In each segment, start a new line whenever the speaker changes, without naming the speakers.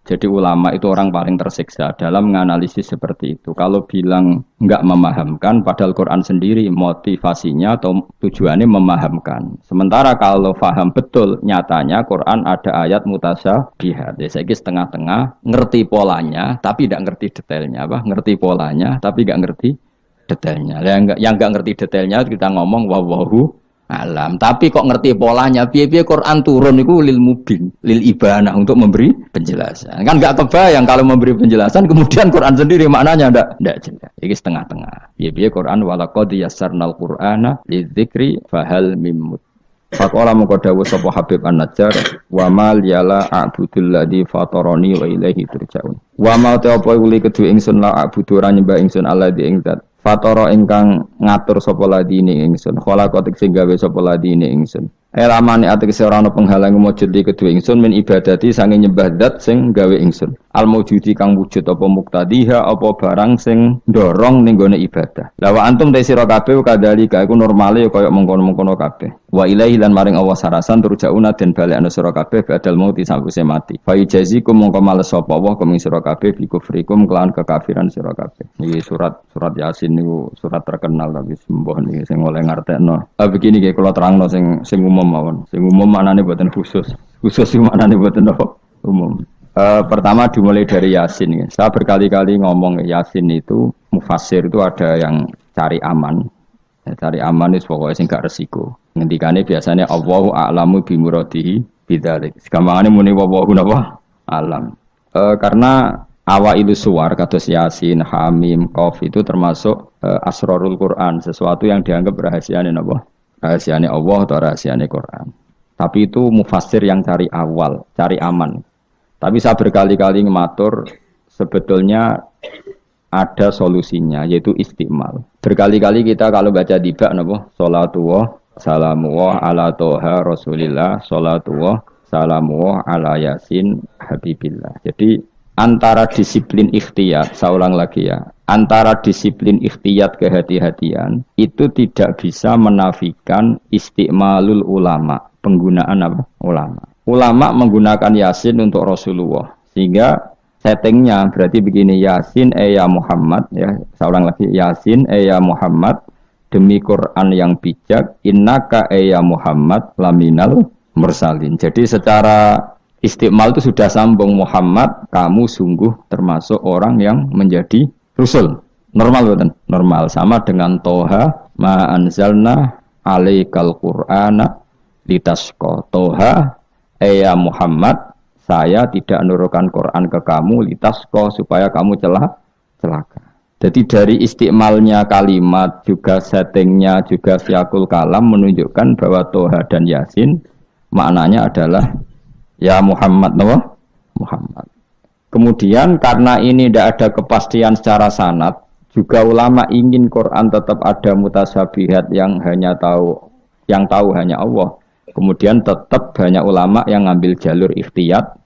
Jadi ulama itu orang paling tersiksa dalam menganalisis seperti itu. Kalau bilang nggak memahamkan, padahal Quran sendiri motivasinya atau tujuannya memahamkan. Sementara kalau faham betul, nyatanya Quran ada ayat mutasyabihat. Ya, saya setengah-tengah ngerti polanya, tapi tidak ngerti detailnya. Apa? Ngerti polanya, tapi nggak ngerti detailnya. Yang nggak ngerti detailnya kita ngomong wallahu alam, tapi kok ngerti polanya, piye-piye Quran turun itu lil mubin, lil ibanah untuk memberi penjelasan. Kan enggak kebayang kalau memberi penjelasan kemudian Quran sendiri maknanya ndak jelas. Iki setengah-tengah. Piye-piye Quran walaqad yassarnal Qur'ana lidzikri fahal mim. Faqala mengko dawuh sapa Habib An-Najjar wa mal yala a'budul ladzi fatarani wa ilaihi turja'un. Wa ma ta apa uli kedue ingsun la a'budu ra nyembah ingsun alladzi ing zat fatara ingkang ngatur sapa ladine ingsun khalaqatik sing gawe sapa ladine ingsun elamane ategese ora ana penghalang mujud di kedue ingsun min ibadati sange nyembah zat sing gawe ingsun al mujudi kang wujud apa muktadiha apa barang sing ndorong ning gone ibadah la wa antum ta sira kabeh kadhalika iku normale kaya mengkono-mengkono kabeh wa ilahi lan maring Allah sarasan turjauna den balekna sira kabeh badal mauti sakwise mati fa yajazikum mongko males sapa Allah kuming sira kabeh bi kufrikum kelawan kekafiran sira kabeh iki surat Yasin niku surat terkenal tapi sembuh niki sing oleh ngartekno. Begini nggih kula terangno sing umum mawon. Sing umum maknane boten khusus. Khusus maknane boten apa? Umum. Pertama dimulai dari Yasin ya. Saya berkali-kali ngomong Yasin itu mufassir itu ada yang cari aman. Ya, cari aman itu pokoknya sing gak resiko. Ngendikane biasanya Allahu a'lamu bi muradihi bidzalik. Gampangane muni wallahu napa? Alam. Karena awailu suwar kados Yasin, Hamim, Qaf itu termasuk asrarul Quran, sesuatu yang dianggap rahasiane napa? Rahasiane Allah atau rahasiane Quran. Tapi itu mufassir yang cari awal, cari aman. Tapi saya berkali-kali ngematur sebetulnya ada solusinya yaitu istiqmal. Berkali-kali kita kalau baca tiba napa? Salatullah, salamullah ala toha Rasulillah, salatullah, salamullah ala Yasin Habibillah. Jadi antara disiplin ikhtiyat, saya ulang lagi ya, antara disiplin ikhtiyat kehati-hatian itu tidak bisa menafikan istiqmalul ulama, penggunaan apa? Ulama. Ulama menggunakan Yasin untuk Rasulullah, sehingga settingnya berarti begini, Yasin ya Muhammad, ya, saya ulang lagi, Yasin ya Muhammad, demi Quran yang bijak, innaka ya Muhammad laminal mursalin. Jadi secara istiqmal itu sudah sambung Muhammad, kamu sungguh termasuk orang yang menjadi Rasul. Normal betul? Normal. Sama dengan Toha, ma anzalna alaikal Qur'ana litasqa. Toha, ya Muhammad, saya tidak menurunkan Quran ke kamu litasqa supaya kamu celaka. Jadi dari istiqmalnya kalimat, juga settingnya, juga siakul kalam menunjukkan bahwa Toha dan Yasin maknanya adalah ya Muhammad, no? Muhammad. Kemudian karena ini tidak ada kepastian secara sanad, juga ulama ingin Quran tetap ada mutasyabihat yang tahu hanya Allah. Kemudian tetap banyak ulama yang ngambil jalur ikhtiyat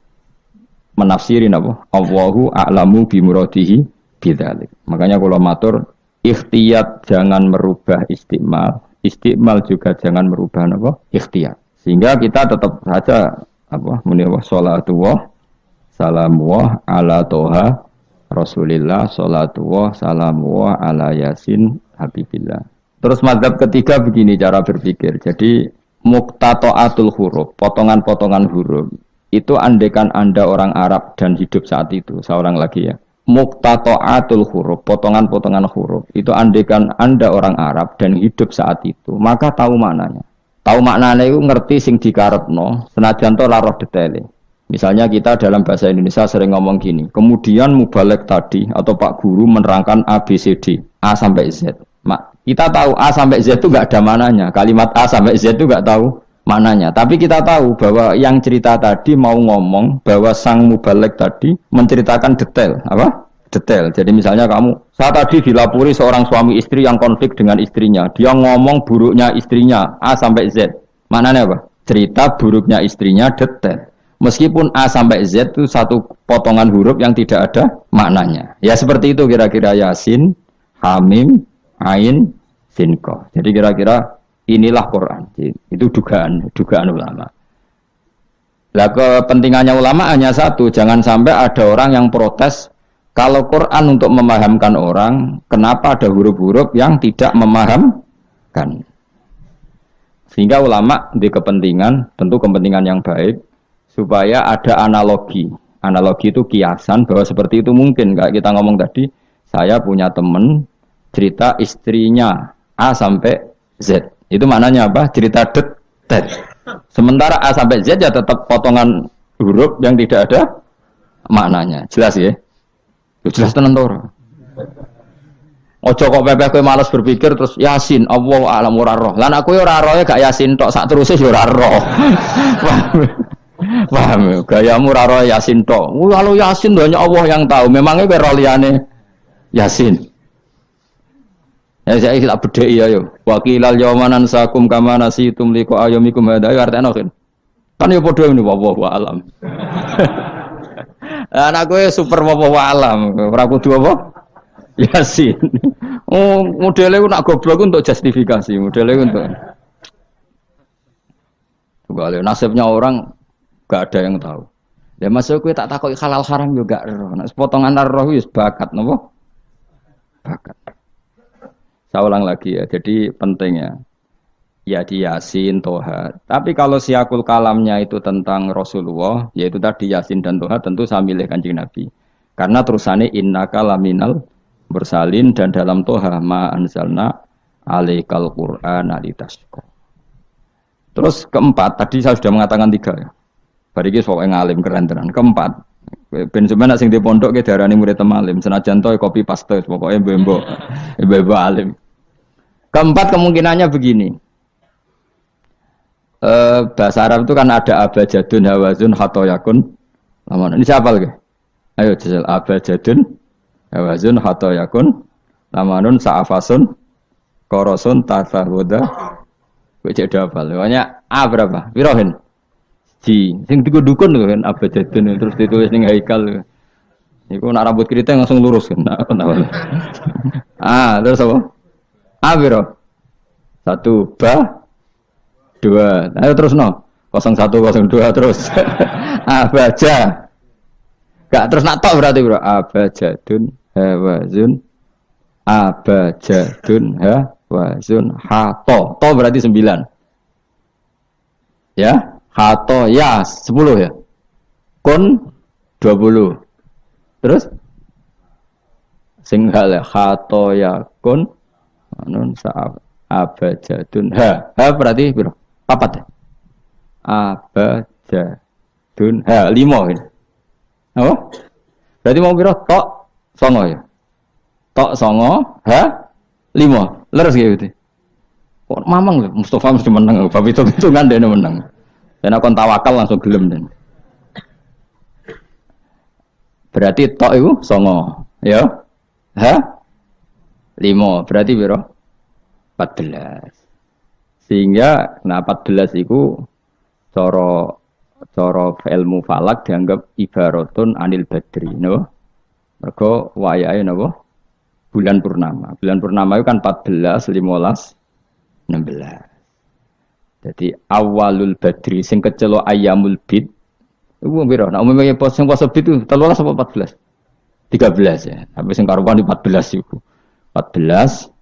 menafsirin apa? Allahu a'lamu bi muradihi bidzalik. Makanya kalau matur ikhtiyat jangan merubah istiqmal, istiqmal juga jangan merubah apa? Ikhtiyat. Sehingga kita tetap saja muni wa salatullah salamullah ala toha Rasulillah salatullah salamullah ala Yasin Habibillah. Terus mazhab ketiga begini cara berpikir. Jadi muqtata'atul huruf, potongan-potongan huruf itu andekan Anda orang Arab dan hidup saat itu, seorang lagi ya. Muqtata'atul huruf, potongan-potongan huruf itu andekan Anda orang Arab dan hidup saat itu, maka tahu maknanya. Tahu maknanya itu ngerti sing dikarepno, senajan to laroh detaile. Misalnya kita dalam bahasa Indonesia sering ngomong gini, kemudian mubalek tadi atau Pak Guru menerangkan A, B, C, D, A sampai Z. Kita tahu A sampai Z itu nggak ada mananya, kalimat A sampai Z itu nggak tahu mananya. Tapi kita tahu bahwa yang cerita tadi mau ngomong bahwa sang mubalek tadi menceritakan detail, apa? Detail. Jadi misalnya saya tadi dilapori seorang suami istri yang konflik dengan istrinya. Dia ngomong buruknya istrinya A sampai Z. Maknanya apa? Cerita buruknya istrinya detail. Meskipun A sampai Z itu satu potongan huruf yang tidak ada maknanya. Ya seperti itu kira-kira Yasin, Hamim, Ain, Sin, Qaf. Jadi kira-kira inilah Quran. Itu dugaan ulama. Lah kepentingannya ulama hanya satu, jangan sampai ada orang yang protes kalau Quran untuk memahamkan orang, kenapa ada huruf-huruf yang tidak memahamkan? Sehingga ulama di kepentingan, tentu kepentingan yang baik, supaya ada analogi. Analogi itu kiasan bahwa seperti itu mungkin. Kayak kita ngomong tadi, saya punya teman cerita istrinya A sampai Z. Itu maknanya apa? Cerita detail. Sementara A sampai Z ya tetap potongan huruf yang tidak ada maknanya. Jelas ya? Jelas tenan to ora? Ojo kok pepeh kowe males berpikir terus Yasin Allah alam ora roh. Lan aku ora roh gak Yasin tok sak teruse yo ora roh. Paham? Gayamu ora roh Yasin tok. Kalau Yasin hanya Allah yang tahu. Memangnya kowe roh liyane Yasin. Ya saya tak bedheki ayo. Wakilal yaumanan sakum kama nasitum liqa ayyamikum hadza artene kan yo padha ngene wallahu alam. Anak gue super wallahu alam. Ora kudu apa? Yasin. Oh, modelnya nak goblok untuk justifikasi, modelnya untuk. Kalau nasibnya orang gak ada yang tahu. Ya masuk gue tak takut halal haram juga roh. Nah, potongan roh wis bakat nopo? Bakat. Saya ulang lagi ya. Jadi pentingnya ya di Yasin, Toha. Tapi kalau siakul kalamnya itu tentang Rasulullah, yaitu tadi Yasin dan Toha, tentu saya milih Kanjeng Nabi. Karena terusannya innaka laminal bersalin dan dalam Toha ma anzalna alaikal Qur'ana litasqa. Terus keempat, tadi saya sudah mengatakan 3 ya. Bariki pokoknya ngalim keren tenan. Keempat, ben sampeyan sing di pondok ke darani murid temalim, senajan to kopi paste pokoknya mbok ibu alim. Keempat kemungkinannya begini. Bahasa Arab itu kan ada abajadun hawazun khatoyakun. Ini siapa lagi? Ayo jajal abajadun hawazun khatoyakun lamanun sa'afasun korosun tasahuda. Wajah hafal. Pokoknya A berapa? Wirohin. Ji, sing dukun kan abajadun terus ditulis ning haikal. Iku nak rambut keriting langsung lurus kan. Terus apa? A biro 1 ba 2. Ayo terus no 01 02 terus. Abaja. Gak terus nak tok berarti bro. Abajadun hawazun abajadun hawazun hato. To berarti 9. Ya, hato ya 10 ya. Kun 20. Terus singhal ya hato ya kun nun sa'ab abajadun berarti berapa? 4 ya? Abajadun 5 ini. Apa? Berarti mau berapa? Tok songo ya? Tok songo 5. Leres gitu. Kok mamang lho Mustafa mesti menang. Bab itu kan dia menang. Dan aku tawakal langsung gelem dan. Berarti tok itu songo ya? 5 berarti berapa? 14. Sehingga 14 itu cara ilmu falak dianggap ibaratun anil badri no. Mergo wayahe napa? Bulan purnama. Bulan purnama itu kan 14, 15, 16. Jadi awalul badri sing kecelo ayamul bid. Iku piro? Nek umumnya sing poso bid itu 13 apa 14? 13 ya. Tapi sing karuan di 14 iku. 14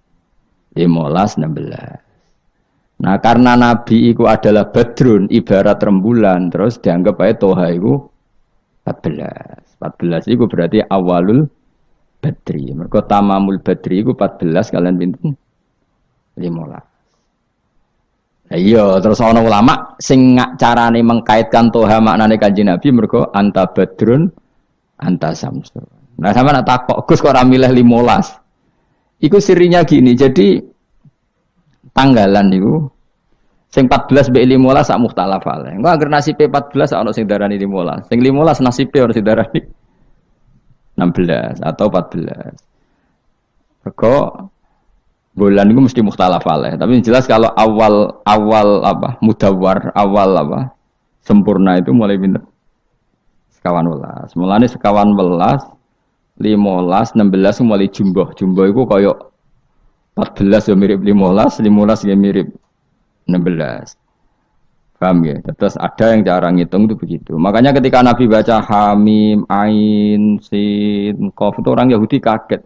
15, 16. Nah karena Nabi itu adalah badrun ibarat rembulan terus dianggap aja toha itu 14. 14 itu berarti awalul badri. Mereka tamamul badri itu 14 kalian pinten 15. Iya terus ana ulama sing carane mengkaitkan toha maknane Kanjeng Nabi mergo anta badrun anta samsun. Nah sama nak takok Gus kok ora milih 15. Iku sirinya gini, jadi tanggalan itu sing 14 mbek 15 sak mukhtalaf ale. Engko anggere nasibe 14 ana sing darani 15. Sing 15 nasibe ana sing darani 16 atau 14. Mergo bulan itu mesti mukhtalaf ale. Tapi jelas kalau awal apa? Mudawwar, awal apa? Sempurna itu mulai pinter. Sekawan welas. Mulane sekawan welas 15, 16 mulai jumbo. Jumbo itu kaya 14 ya mirip 15, 15 ya mirip 16. Paham ya? Terus ada yang cara ngitung itu begitu. Makanya ketika Nabi baca Hamim, Ain, Sin, Qaf itu orang Yahudi kaget.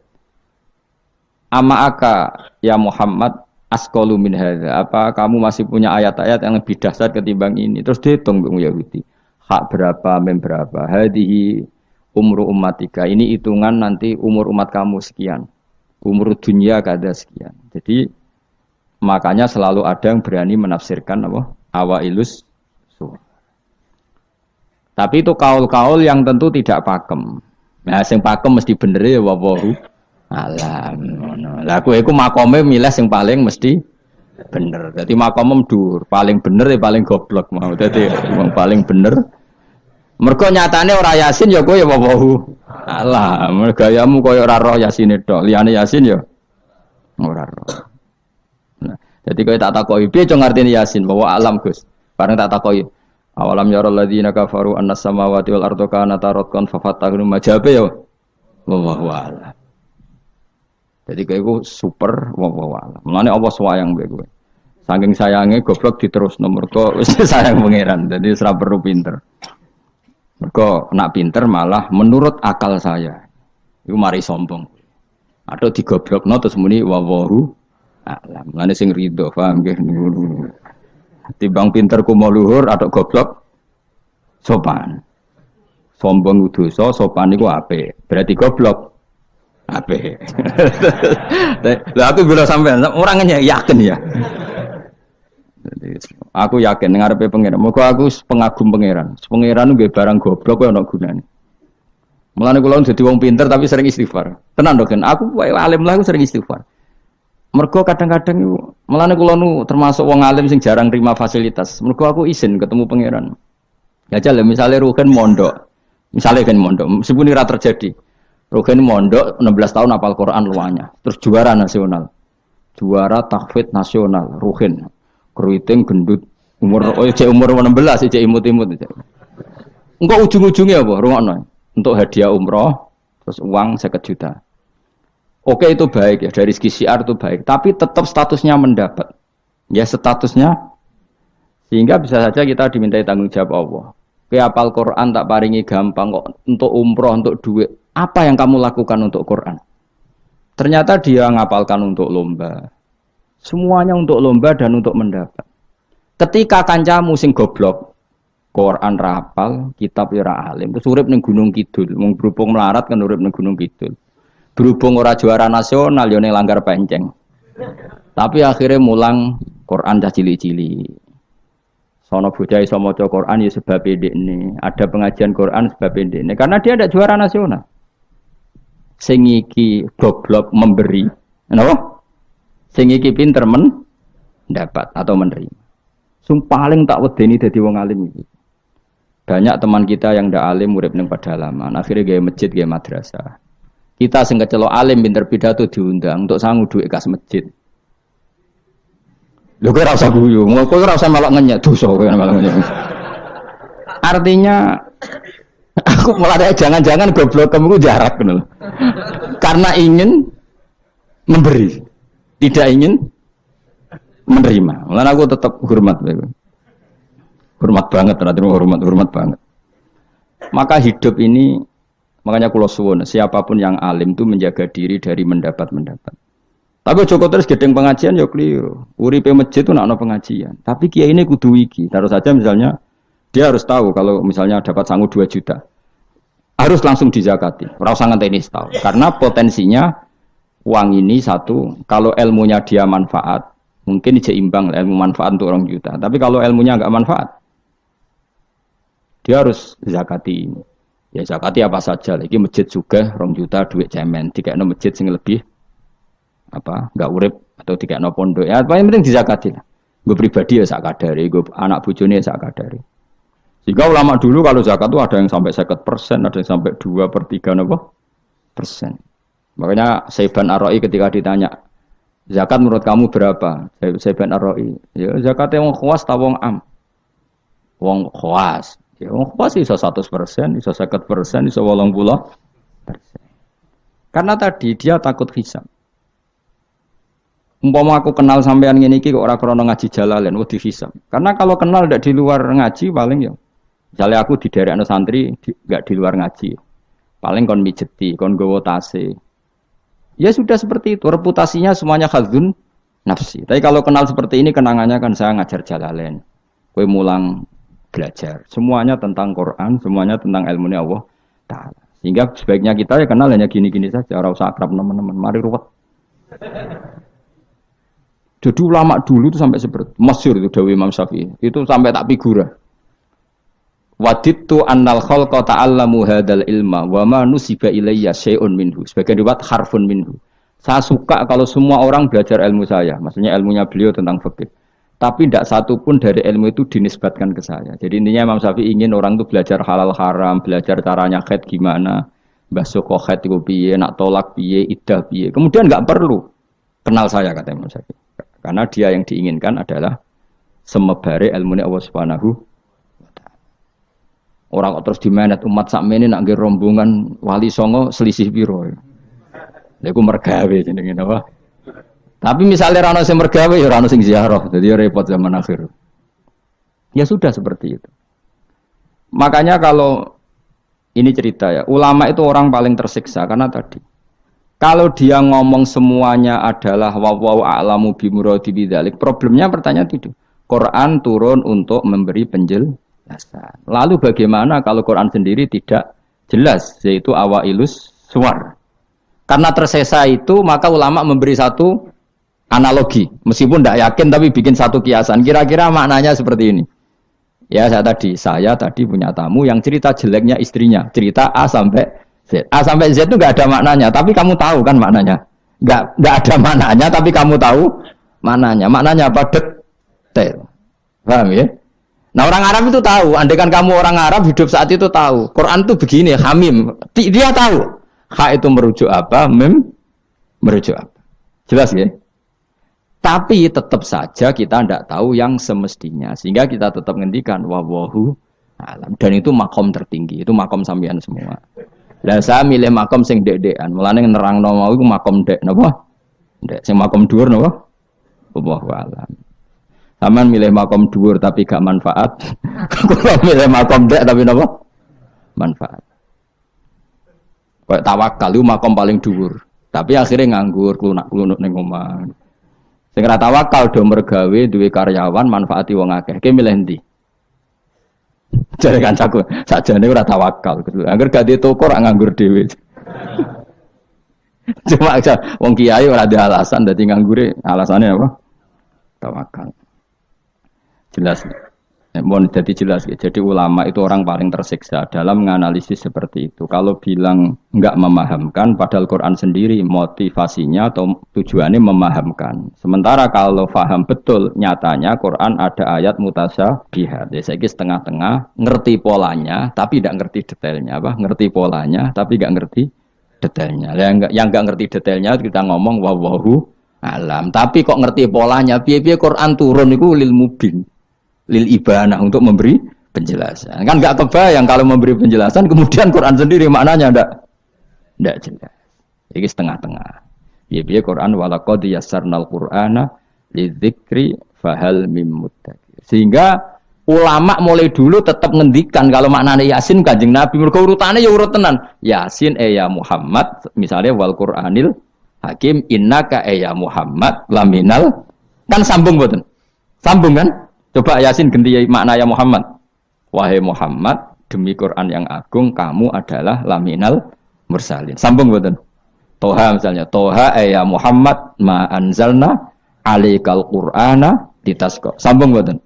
Ama aka ya Muhammad asqalu min hadza. Apa kamu masih punya ayat-ayat yang lebih dahsyat ketimbang ini? Terus dihitung Yahudi. Hak berapa, mem berapa. Hadihi umru ummatika. Ini hitungan nanti umur umat kamu sekian. Umur dunia kada sekian. Jadi makanya selalu ada yang berani menafsirkan apa? Awailus surah. Tapi itu kaul-kaul yang tentu tidak pakem. Nah, sing pakem mesti bener ya wallahu alam. Lah kowe iku makome milih sing paling mesti bener. Dadi makome dhuwur, paling bener ya paling goblok mau. Dadi wong paling bener. Mergo nyatane ora Yasin ya kowe ya wallahu alam. Gayamu koyo ora roh Yasine tok. Liyane Yasin ya ora roh. Jadi kalau tak takoki piye cung artine Yasin bahwa alam Gus. Bareng tak takoki awalam yarul ladzina kafaru annas samawati wal ardu kanata ratqan fafatahnu majabe ya. Wallahu a'lam. Jadi kowe super wallahu a'lam. Mulane Allah sayang mbek kowe. Saking sayange goblok diterusno mergo wis sayang pangeran. Jadi ora perlu pinter. Mergo nak pinter malah menurut akal saya. Iku mari sombong. Atau digoblokno terus muni wallahu alam, ngene sing rido, paham nggih? Timbang pinter ku mau luhur atau goblok sopan. Sombong dosa, sopan iku apik. Berarti goblok apik. Lah aku bila sampean orangnya yakin ya. Jadi, aku yakin ngarepe pangeran. Muga aku pengagum pangeran. Pangeran nggih barang goblok kok ana gunane. Mulane kula dadi wong pinter tapi sering istighfar. Tenan to kan? Aku alim lah aku sering istighfar. Mergo kadang-kadang itu, melane kula nu termasuk wong alim sing jarang terima fasilitas. Mergo aku izin ketemu pangeran. Ya jale misale Rugen mondok. Misale kan mondok, meskipun ora terjadi. Rugen mondok 16 tahun hafal Quran luanya. Terus juara nasional. Juara tahfidz nasional Rugen. Keriting gendut umur umur 16 cek imut-imut. Engko ujung-ujungnya apa? Rungokno. Untuk hadiah umroh terus uang 50 juta. Oke itu baik ya, dari segi syiar itu baik, tapi tetap statusnya mendapat. Ya statusnya, sehingga bisa saja kita dimintai tanggung jawab Allah. Ke apal Quran tak paringi gampang kok untuk umroh, untuk duit. Apa yang kamu lakukan untuk Quran? Ternyata dia ngapalkan untuk lomba. Semuanya untuk lomba dan untuk mendapat. Ketika kancamu sing goblok, Quran rapal, kitab ora alim, terus urip ning Gunung Kidul, wong berhubung melarat kan urip ning Gunung Kidul. Berhubung ora juara nasional yo ning Langgar Penceng. Tapi akhirnya mulang Quran dah cili-cili. Sono bocah iso maca Quran ya sebab ndekne. Ada pengajian Quran sebab ndekne karena dia ada juara nasional. Sing iki goblok memberi. Napa? Sing iki pinter mendapat atau menerima. Sing paling tak wedeni dadi wong alim iki. Banyak teman kita yang ndak alim urip ning pedalaman, akhirnya gawe masjid, gawe madrasah. Kita sing kecelok alim pinter pidato diundang untuk sangu duit kas masjid. Lho kowe ora usah guyu, kowe ora usah melok ngenyek dosa kowe melok ngenyek. Artinya aku malah jangan-jangan goblok kamu jarak ngono. Karena ingin memberi, tidak ingin menerima. Mulane aku tetap hormat kowe. Hormat banget, hormat banget. Maka hidup ini makanya kula suwun, siapapun yang alim itu menjaga diri dari mendapat. Tapi Joko terus gedeng pengajian ya keliru. Uripe masjid itu nak ana pengajian. Tapi kiai ini kudu iki. Taruh saja misalnya dia harus tahu kalau misalnya dapat sangu 2 juta. Harus langsung dizakati. Ora usah ngenteni setahun. Karena potensinya uang ini satu, kalau ilmunya dia manfaat, mungkin seimbang ilmu manfaat untuk 2 juta. Tapi kalau ilmunya enggak manfaat, dia harus zakati ini. Ya zakati apa saja, lagi masjid juga 2 juta duit cemen, dikekno masjid sing lebih apa, enggak urip atau dikekno pondok. Ya paling penting dizakati lah. Gue pribadi ya sak kadare, gue anak bojone sak kadare. Sehingga ulama dulu kalau zakat itu ada yang sampai 50%, ada yang sampai 2/3 persen. Makanya Saiban Ar-Ra'i ketika ditanya, zakat menurut kamu berapa? Saiban Ar-Ra'i, ya zakatnya wong khawas ta wong am? Wong khawas. Ya, pasti iso 100%, iso 50%, iso 80%. Karena tadi dia takut hisab. Umpama aku kenal sampean ngene iki kok ora krana ngaji Jalalain wedi hisab. Karena kalau kenal ndak di luar ngaji paling ya. Misalnya aku di daerah santri enggak di luar ngaji. Paling kon mijeti, kon gowo tase. Ya sudah seperti itu, reputasinya semuanya khadzun nafsi. Tapi kalau kenal seperti ini kenangannya kan saya ngajar Jalalain. Kowe mulang belajar. Semuanya tentang Quran, semuanya tentang ilmunya Allah Ta'ala. Sehingga sebaiknya kita ya kenal hanya gini-gini saja, ora usah akrab teman-teman. Mari ruwet. Jadi ulama dulu itu sampai seperti masyhur itu dawuh Imam Syafi'i. Itu sampai tak figura. Wadittu annal khalqa ta'allamu hadzal ilma wa ma nusiba ilayya syai'un minhu. Sebagai riwayat harfun minhu. Saya suka kalau semua orang belajar ilmu saya, maksudnya ilmunya beliau tentang fikih. Tapi tidak satu pun dari ilmu itu dinisbatkan ke saya. Jadi intinya Imam Syafi'i ingin orang itu belajar halal haram, belajar caranya haid gimana, basuh kok haid itu piye, nak tolak piye, iddah piye. Kemudian enggak perlu kenal saya kata Imam Syafi'i. Karena dia yang diinginkan adalah semebare ilmunya Allah Subhanahu wa Ta'ala. Orang kok terus dimenet umat sakmene nak nggih rombongan wali songo selisih piro. Lha iku mergawe jenenge napa? Tapi misalnya rano sing mergawe ya rano sing ziarah, jadi repot zaman akhir. Ya sudah seperti itu. Makanya kalau ini cerita ya, ulama itu orang paling tersiksa karena tadi kalau dia ngomong semuanya adalah wallahu a'lamu bimuradi bidzalik, problemnya pertanyaan itu. Quran turun untuk memberi penjelasan. Lalu bagaimana kalau Quran sendiri tidak jelas, yaitu awailus suwar. Karena tersesa itu, maka ulama memberi satu analogi. Meskipun tidak yakin, tapi bikin satu kiasan. Kira-kira maknanya seperti ini. Ya, saya tadi punya tamu yang cerita jeleknya istrinya. Cerita A sampai Z. A sampai Z itu nggak ada maknanya, tapi kamu tahu kan maknanya. Nggak ada maknanya, tapi kamu tahu maknanya. Maknanya apa? Detail. Paham ya? Nah orang Arab itu tahu. Andai kan kamu orang Arab hidup saat itu tahu. Quran itu begini, hamim. Dia tahu. Ha itu merujuk apa? Mim merujuk apa? Jelas ya? Tapi tetap saja kita tidak tahu yang semestinya. Sehingga kita tetap ngendikan wallahu alam. Dan itu makom tertinggi. Itu makom sampean semua. Lah saya milih makom sing dek-dekan. Mulane nerangno mau iku makom dek napa? Dek sing makom dhuwur napa? Wallahu alam. Saman milih makom dhuwur tapi gak manfaat. Kula milih makom dek tapi napa? Manfaat. Kayak tawakal itu makom paling dhuwur. Tapi akhirnya nganggur, klunak-klunuk ning omah. Sing ora tawakal do mergawe duwe karyawan manfaati wong akeh. Ki milih ndi? Jare kancaku, sakjane ora tawakal. Angger gak di toko ora nganggur dhewe. Cuma aja wong kiai ora ada alasan dadi nganggure, alasane apa? Tawakal. Jelas. Mohon jadi jelas. Jadi ulama itu orang paling tersiksa dalam menganalisis seperti itu. Kalau bilang enggak memahamkan, padahal Quran sendiri motivasinya atau tujuannya memahamkan. Sementara kalau faham betul, nyatanya Quran ada ayat mutasyabihat. Jadi saya setengah-tengah, ngerti polanya, tapi tidak ngerti detailnya. Apa? Ngerti polanya, tapi tidak ngerti detailnya. Yang enggak ngerti detailnya kita ngomong wallahu alam. Tapi kok ngerti polanya? Piye-piye Quran turun itu lil mubin. Lil ibanah untuk memberi penjelasan. Kan enggak kebayang kalau memberi penjelasan kemudian Quran sendiri maknanya enggak jelas. Ini setengah-tengah. Biar Quran walaqad yassarnal Qur'ana lidzikri fahal mim muddakir. Sehingga ulama mulai dulu tetap ngendikan kalau maknanya Yasin Kanjeng Nabi mergo urutane ya urut tenan. Yasin ya Muhammad misalnya wal Qur'anil Hakim innaka ya Muhammad laminal kan sambung mboten? Sambung kan? Coba Yasin ganti makna ya Muhammad. Wahai Muhammad, demi Quran yang agung, kamu adalah laminal mursalin. Sambung betul. Toha misalnya, Toha ya Muhammad ma anzalna alaikal Qur'ana litasqa. Sambung betul.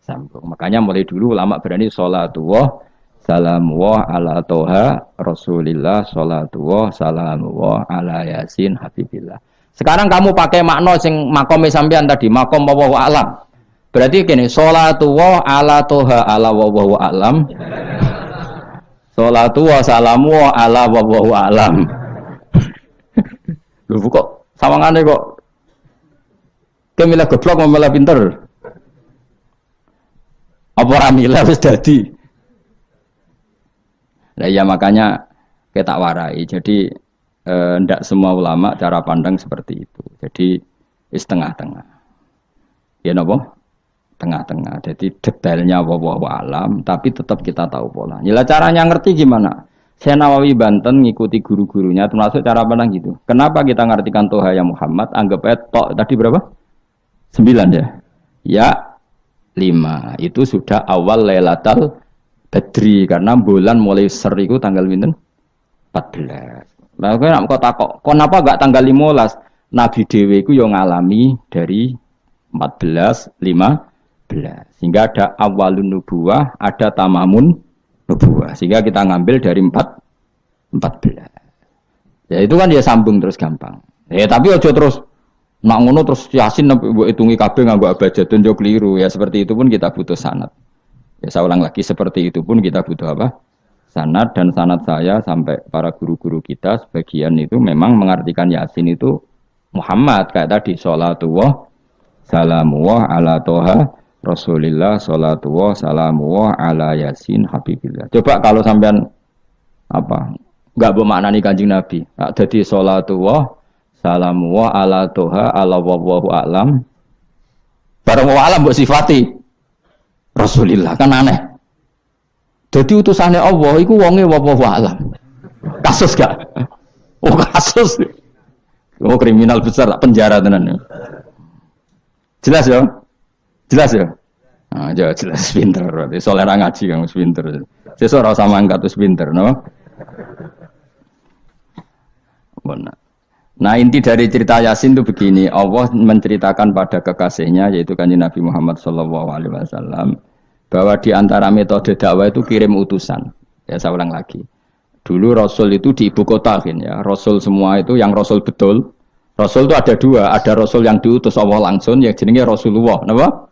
Sambung. Makanya mulai dulu ulama berani sholatullah salamullah ala Toha Rasulillah sholatullah salamullah ala Yasin Habibillah. Sekarang kamu pakai makna sing makome sampean tadi, makom wallahu alam. Berarti gini, sholatu wa ala toha ala wa alam. Sholatu wa salamu wa ala wa alam. Lho kok sawangane kok kemilah goblok malah pinter. Apa ora milah wis dadi. Nah ya makanya kita warai. Jadi ndak semua ulama cara pandang seperti itu. Jadi tengah-tengah. Ya napa? Tengah-tengah. Jadi detailnya wallahu alam, tapi tetap kita tahu pola. Ya caranya ngerti gimana? Saya Nawawi Banten ngikuti guru-gurunya, termasuk cara pandang gitu. Kenapa kita ngartikan Toha ya Muhammad? Anggap aja tok tadi berapa? 9 ya. Ya 5. Itu sudah awal Lailatul Badri karena bulan mulai seriku tanggal pinten? 14. Lah kok takok, kenapa enggak tanggal 15? Nabi dhewe iku yo ngalami dari 14, 15. Sehingga ada awalun nubuwah, ada tamamun nubuwah. Sehingga kita ngambil dari 14. Ya itu kan dia sambung terus gampang. Ya tapi aja terus nak ngono terus Yasin mbok hitungi kabeh nganggo abjadun yo keliru. Ya seperti itu pun kita butuh sanad. Ya saya ulang lagi seperti itu pun kita butuh apa? Sanad, dan sanad saya sampai para guru-guru kita sebagian itu memang mengartikan Yasin itu Muhammad kayak tadi sholatullah salamullah ala toha Rasulillah sholatullah salamullah ala Yasin Habibillah. Coba kalau sampean apa enggak bermaknani Kanjeng Nabi. Jadi sholatullah salamullah ala toha ala wallahu a'lam. Barang wa alam mbok sifati Rasulillah kan aneh. Jadi utusannya Allah iku wonge wallahu a'lam. Kasus gak? Oh kasus. Oh kriminal besar penjara tenan. Jelas ya? Jelas ya? Nah, jelas pinter berarti. Soalnya ngaji kamu pinter. Sesuk ora usah mangkat terus pinter, no? Benar. Nah, inti dari cerita Yasin itu begini, Allah menceritakan pada kekasihnya yaitu Kanjeng Nabi Muhammad sallallahu alaihi wasallam bahwa di antara metode dakwah itu kirim utusan. Ya saya ulang lagi. Dulu Rasul itu di ibu kota kan ya. Rasul semua itu yang Rasul betul. Rasul itu ada dua, ada Rasul yang diutus Allah langsung yang jenenge Rasulullah, napa?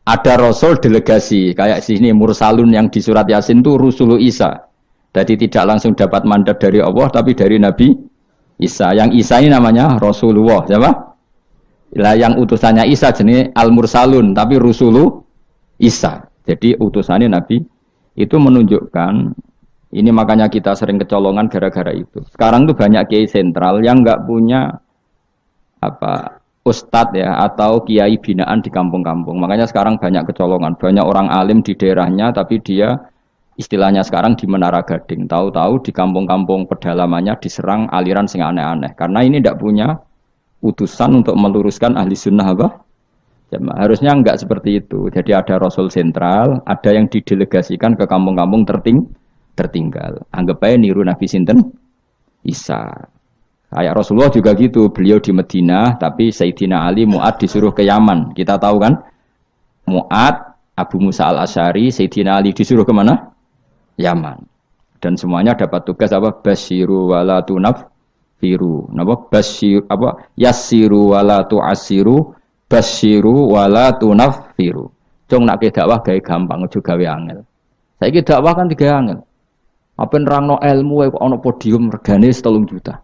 Ada Rasul delegasi, kayak sini Mursalun yang di surat Yasin itu Rusulu Isa. Jadi tidak langsung dapat mandat dari Allah, tapi dari Nabi Isa. Yang Isa ini namanya Rasulullah, siapa? Lah yang utusannya Isa jenenge Al-Mursalun, tapi Rusulu Isa. Jadi utusannya Nabi itu menunjukkan, ini makanya kita sering kecolongan gara-gara itu. Sekarang tuh banyak kiai sentral yang nggak punya ustadz ya atau kiai binaan di kampung-kampung. Makanya sekarang banyak kecolongan, banyak orang alim di daerahnya tapi dia istilahnya sekarang di Menara Gading. Tahu-tahu di kampung-kampung pedalamannya diserang aliran sing aneh-aneh. Karena ini tidak punya utusan untuk meluruskan ahli sunnah apa? Harusnya enggak seperti itu. Jadi ada Rasul sentral, ada yang didelegasikan ke kampung-kampung tertinggal. Anggap aja niru Nabi sinten Isa. Kayak Rasulullah juga gitu, beliau di Madinah, tapi Sayyidina Ali, Mu'ad disuruh ke Yaman. Kita tahu kan, Mu'ad, Abu Musa al-Asy'ari, Sayyidina Ali disuruh ke mana? Yaman. Dan semuanya dapat tugas apa? Basyiru wala tunaffiru. Napa? Basyir apa? Yassiru wala tu'assiru, basyiru wala tunaffiru. Cung nak ke dakwah gawe gampang, aja gawe angel. Saiki dakwah kan digawe angel. Apa nerangno ilmu kok ana podium regane 3 juta.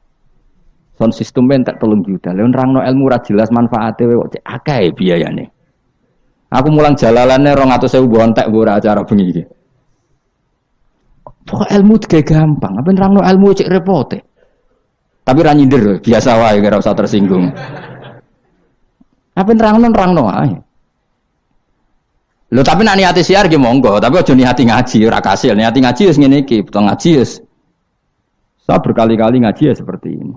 Sound system entek 3 juta. Lha nerangno ilmu ora jelas manfaate kok cek akeh biayane. Aku mulang jalalane 200.000 bontek ora acara bengi iki. Pokok ilmu digawe gampang, apa nerangno ilmu cek repote. Tapi ra nyindir biasa wae ora usah tersinggung. Apa nerangno ae. Lho tapi nek niati siar ki monggo, tapi aja niati ngaji ora kasil. Niati ngaji wis ngene iki, betul ngaji wis. Saya berkali-kali ngaji ya seperti ini.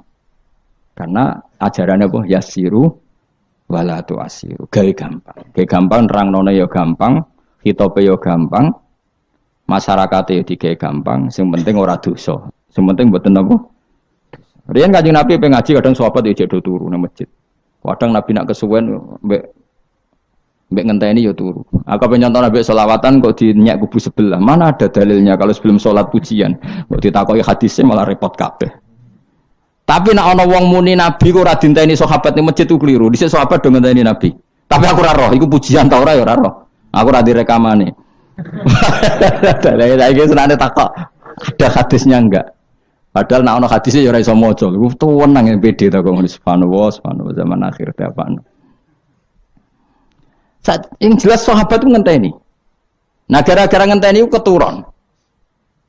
Karena ajarannya apa? Yasiru wala tu'asiru. Gawe gampang. Gawe gampang nerangnone ya gampang, hitope ya gampang. Masyarakate digawe gampang, sing penting ora dosa. Sing penting mboten apa? Riyen Kanjeng Nabi pengen ngaji kadang sahabat ya jek turu nang masjid. Kadang Nabi nak kesuwen mbek ngenteni ya turu. Aku pengen nyontoh Nabi selawatan kok dinyak kubu sebelah. Mana ada dalilnya kalau sebelum sholat pujian. Kok ditakoki hadisnya malah repot kabeh. Tapi nak ana wong muni Nabi kok ora dinteni sahabat ning masjid ku keliru. Dhisik sahabat do ngenteni Nabi. Tapi aku ora roh, iku pujian ta ora ya ora roh. Aku ora direkamane. Lah iki senane takok. Ada hadisnya enggak? Padahal nak ana hadisnya ya ora iso maca. Iku tuwenang pede ta kok subhanallah zaman akhir ta apa. Yang jelas sahabat itu ngenteni. Nah gara-gara ngenteni itu keturun.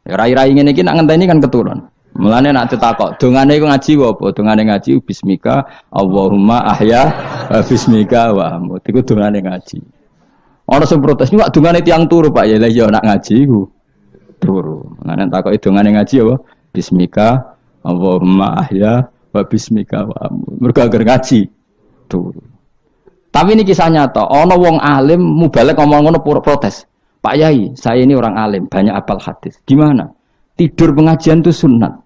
Ya rai-rai ngene iki nak ngenteni kan keturun. Mulane nak ditakok, dongane iku ngaji apa? Dongane ngaji bismika Allahumma ahya bismika wa amut. Iku dongane ngaji. Ana sing protes, "Niku dongane tiyang turu, Pak." Ya iya nak ngaji iku turu. Mulane takoki dongane ngaji apa? Bismika Allahumma ahya wa bismika wa amut. Mergo agar ngaji turu. Tapi ini kisah nyata, ana wong alim mubalek ngomong ngono protes. "Pak Yai, saya ini orang alim, banyak hafal hadis. Gimana? Tidur pengajian itu sunat."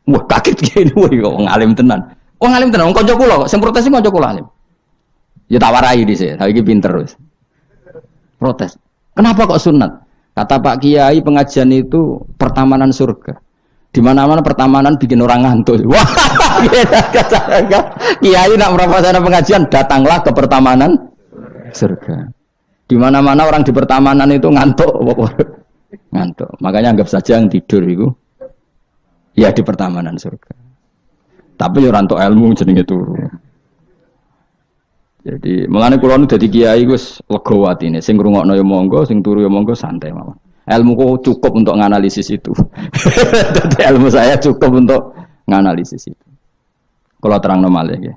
Wah, kaget gini, wong alim tenan. Wong alim tenan, wong kanca kula kok sing protes iki kanca kula alim. Ya tak warai dhisik, saiki pinter wis. Protes. Kenapa kok sunat? Kata Pak Kiai, pengajian itu pertamanan surga. Di mana-mana pertamanan bikin orang ngantuk. Wah, Kiai nak merapasan pengajian, datanglah ke pertamanan surga. Di mana-mana orang di pertamanan itu ngantuk. Ngantuk. Makanya anggap saja yang tidur itu ya di pertamanan surga. Tapi ya rantuk ilmu jenenge turu. Jadi mulane kula nu dadi kiai wis lega atine. Sing ngrungokno ya monggo, sing turu ya monggo santai mawon. Ilmu kok cukup untuk menganalisis itu. Jadi ilmu saya cukup untuk menganalisis itu. Kalau terangno malih ya.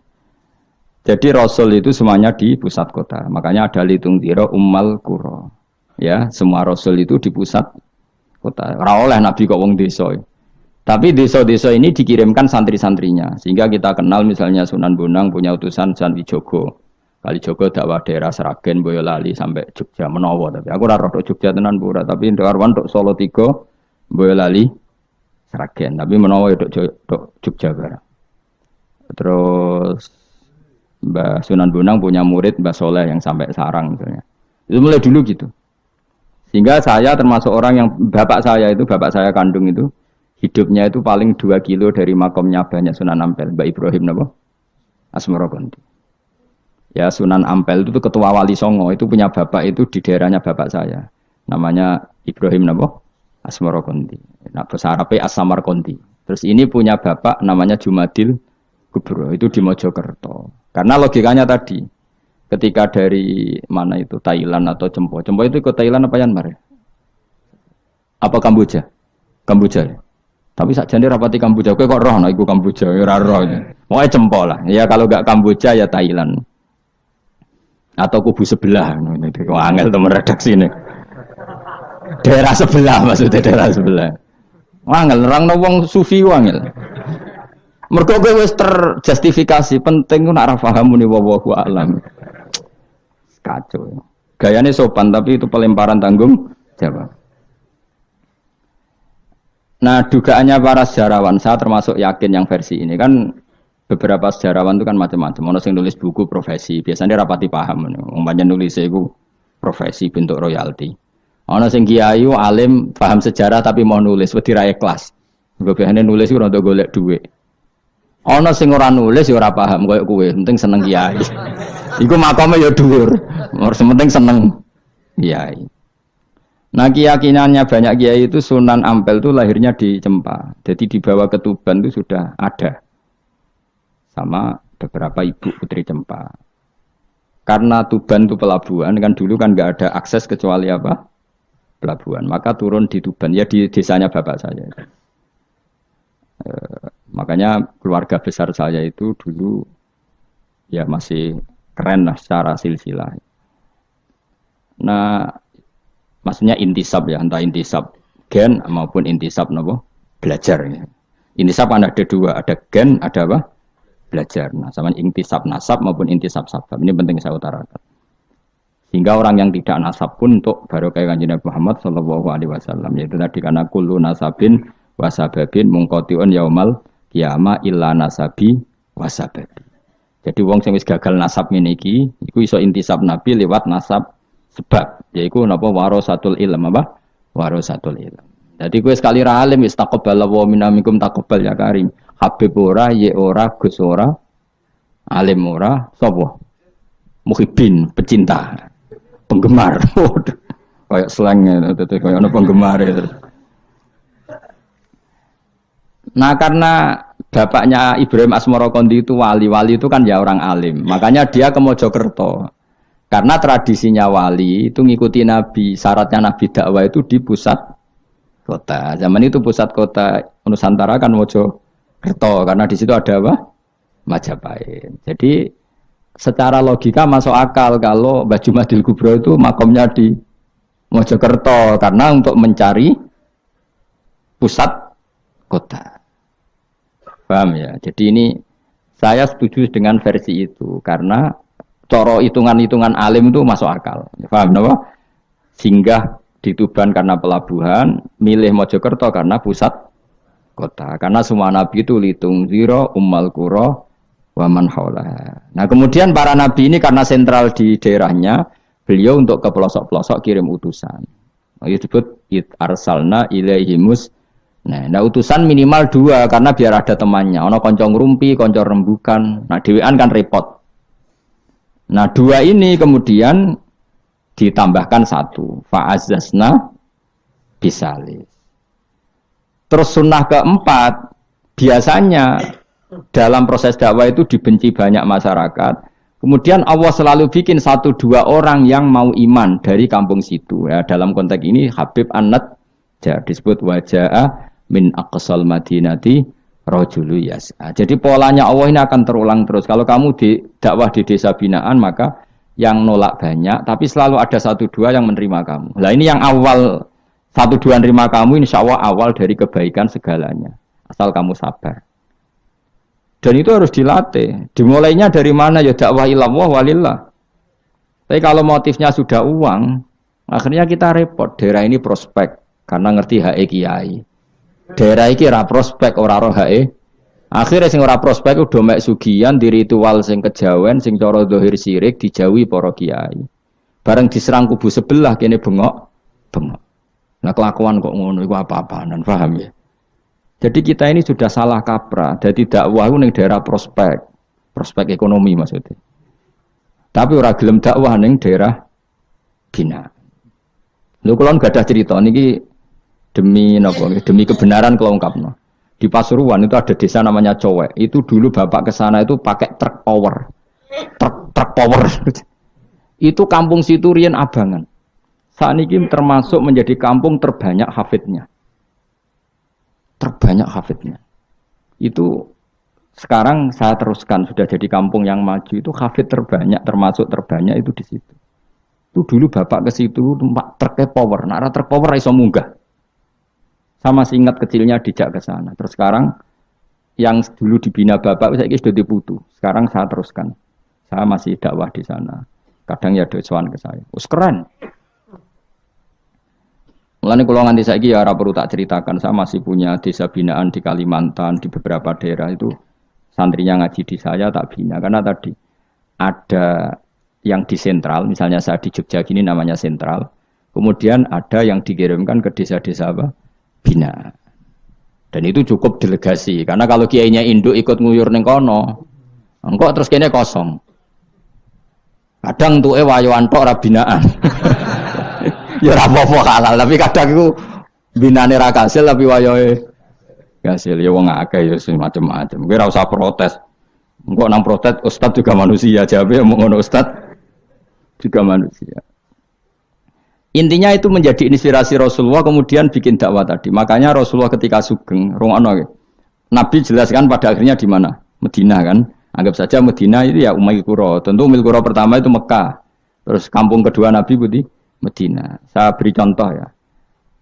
Jadi Rasul itu semuanya di pusat kota. Makanya ada litung tiro ummal qura. Ya, semua Rasul itu di pusat kota. Ora oleh nabi kok wong desa. Tapi desa-desa ini dikirimkan santri-santrinya. Sehingga kita kenal misalnya Sunan Bonang punya utusan Sunan Wijogo. Kalijogo dakwah daerah Sragen, Boyolali sampai Jogja menawa. Tapi aku ora rodok Jogja tenan pura. Tapi Ndarwan tok Solo 3, Boyolali, Sragen. Tapi menawa ya tok Jogja barang. Terus Mbah Sunan Bonang punya murid Mbah Soleh yang sampai Sarang misalnya. Itu mulai dulu gitu. Sehingga saya termasuk orang yang bapak saya kandung itu hidupnya itu paling 2 kilo dari makomnya banyak Sunan Ampel, Mbak Ibrahim napa? Asmara Konti. Ya Sunan Ampel itu ketua wali Songo, itu punya bapak itu di daerahnya bapak saya. Namanya Ibrahim napa? Asmara Konti. Nah, bahasa Arabnya As-Samar Konti. Terus ini punya bapak namanya Jumadil Kubro, itu di Mojokerto. Karena logikanya tadi, ketika dari mana itu Thailand atau Cempo itu ke Thailand apa Myanmar ya? Apa Kamboja? Kamboja ya? Tapi sakjane rapati Kamboja, kowe kok roh nek iku Kamboja ya ora roh. Pokoke Cempo lah. Ya kalau enggak Kamboja ya Thailand. Atau kubu sebelah itu angel temen redaksi ini. Daerah sebelah maksudnya daerah sebelah. Angel nerangno wong sufi angel. Mergo kowe wis terjustifikasi, penting ku nak ra paham muni wallahu a'lam. Kacau. Gayane sopan tapi itu pelemparan tanggung jawab. Nah, dugaannya para sejarawan, saya termasuk yakin yang versi ini kan beberapa sejarawan itu kan macam-macam. Ono sing nulis buku profesi, biasanya rapati paham. Umpamanya nulis itu profesi bentuk royalti. Ono sing kiai alim paham sejarah tapi mau nulis wedi ra ikhlas. Mergo biasane nulis iku rada golek dhuwit. Ono sing ora nulis ya ora paham koyo kowe, penting seneng kiai. Iku makome ya dhuwur. Ora penting seneng kiai. Nah keyakinannya banyak kiai itu Sunan Ampel itu lahirnya di Cempa. Jadi di bawah Ketuban itu sudah ada. Sama beberapa ibu putri Cempa. Karena Tuban itu pelabuhan, kan dulu kan nggak ada akses kecuali apa? Pelabuhan. Maka turun di Tuban, ya di desanya bapak saya. Makanya keluarga besar saya itu dulu ya masih keren lah secara silsilah. Nah, maksudnya intisab ya, entah intisab gen maupun intisab nopo belajar. Ya. Intisab kan ada dua, ada gen, ada apa? Belajar. Nah, sama intisab nasab maupun intisab sabab. Ini penting saya utarakan. Sehingga orang yang tidak nasab pun untuk barokah Kanjeng Nabi Muhammad sallallahu alaihi wasallam, yaitu tadi karena kullu nasabin wasababin mungqatiun yaumal qiyamah illa nasabi wasababi. Jadi wong sing wis gagal nasab ngene iki iku iso intisab Nabi lewat nasab sebab, yaitu napa warasatul ilm apa? Warasatul ilm. Jadi kowe sekali ra alim wis taqabbalallahu minamikum taqabbal ya karim. Habib ora, ye ora, Gus ora, alim ora, sapa? Muhibbin, pecinta, penggemar. Kayak slangnya, kayak ana penggemar itu. Nah karena bapaknya Ibrahim Asmara Konti itu wali itu kan ya orang alim. Makanya dia ke Mojokerto. Karena tradisinya wali itu ngikuti Nabi, syaratnya Nabi dakwah itu di pusat kota. Zaman itu pusat kota Nusantara kan Mojokerto karena di situ ada apa? Majapahit. Jadi secara logika masuk akal kalau Mbah Jumadil Kubro itu makomnya di Mojokerto karena untuk mencari pusat kota. Paham ya? Jadi ini saya setuju dengan versi itu karena coro hitungan-hitungan alim itu masuk akal. Paham apa? Singgah di Tuban karena pelabuhan, milih Mojokerto karena pusat kota. Karena semua nabi itu litung ziro, ummal qura, waman haulaha. Nah kemudian para nabi ini karena sentral di daerahnya, beliau untuk ke pelosok-pelosok kirim utusan. Itu disebut it arsalna ilaihimus. Nah, utusan minimal 2 karena biar ada temannya. Ono konco ngrumpi, konco rembukan. Nah, dhewean kan repot. Nah, 2 ini kemudian ditambahkan 1. Fa'azzazna bisalis. Terus sunnah keempat, biasanya dalam proses dakwah itu dibenci banyak masyarakat. Kemudian Allah selalu bikin 1-2 orang yang mau iman dari kampung situ. Ya, dalam konteks ini Habib An-Najjar disebut wajah min aqsal madinati rajulu yas'a. Jadi polanya Allah ini akan terulang terus. Kalau kamu di dakwah di desa binaan maka yang nolak banyak, tapi selalu ada 1-2 yang menerima kamu. Nah ini yang awal 1-2 menerima kamu, insya Allah awal dari kebaikan segalanya. Asal kamu sabar. Dan itu harus dilatih. Dimulainya dari mana? Ya dakwah ilallah walillah. Tapi kalau motifnya sudah uang, akhirnya kita repot. Daerah ini prospek karena ngerti HE kiai. Daerah iki ora prospek ora roh HE. Akhirnya sing ora prospek udah mek sugihan di ritual sing kejawen sing cara zahir sirik dijauhi para kiai. Bareng diserang kubu sebelah kene bengok. Nah kelakuan kok ngono iku apa-apaan, paham ya? Jadi kita ini sudah salah kaprah. Jadi dakwah ning daerah prospek ekonomi maksudnya. Tapi ora gelem dakwah ning daerah bina. Lho kula gak ada cerita niki demi napa? Demi kebenaran kalau ungkapno. Di Pasuruan itu ada desa namanya Cowek. Itu dulu bapak ke sana itu pakai truk power. Truk power. Itu kampung situ riyen abangan. Saat ini termasuk menjadi kampung terbanyak hafidnya. Itu sekarang saya teruskan sudah jadi kampung yang maju itu hafid terbanyak termasuk terbanyak itu di situ. Itu dulu bapak ke situ tempat truk power. Nah, truk power iso munggah. Sama masih ingat kecilnya dijak ke sana. Terus sekarang yang dulu dibina bapak saya sudah diputu. Sekarang saya teruskan. Saya masih dakwah di sana. Kadang ya doawan ke saya. Keren. Mulane kula nganti saiki ya ora perlu tak ceritakan, saya masih punya desa binaan di Kalimantan, di beberapa daerah itu santrinya ngaji di saya tak bina karena tadi ada yang di sentral, misalnya saya di Jogja gini namanya sentral. Kemudian ada yang dikirimkan ke desa-desa apa? Bina. Dan itu cukup delegasi karena kalau kiainya induk ikut nguyur ning kono, engko terus kene kosong. Kadang tuke wayoan tok ora binaan. Ya ora apa-apa halal, tapi kadang iku binane ra kasil tapi wayahe kasil. Ya wong akeh ya macam-macam. Kowe ora usah protes. Engko nang protes ustaz juga manusia, jawabe omong ngono ustaz juga manusia. Intinya itu menjadi inspirasi Rasulullah kemudian bikin dakwah tadi. Makanya Rasulullah ketika sugeng, rungokno Nabi jelaskan pada akhirnya di mana? Madinah kan. Anggap saja Madinah itu ya Umayyah Qura. Tentu Umayyah Qura pertama itu Mekah. Terus kampung kedua Nabi Budi Medina. Saya beri contoh ya.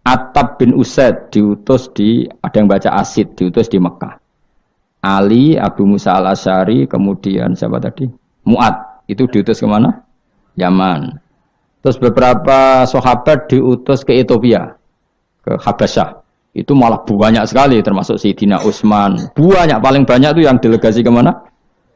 Attab bin Usaid diutus di, ada yang baca Asid, diutus di Mekah. Ali, Abu Musa al-Asy'ari, kemudian siapa tadi? Mu'ad, itu diutus kemana? Yaman. Terus beberapa sahabat diutus ke Ethiopia, ke Habasyah. Itu malah banyak sekali, termasuk Sayyidina Utsman. Banyak, paling banyak itu yang delegasi kemana?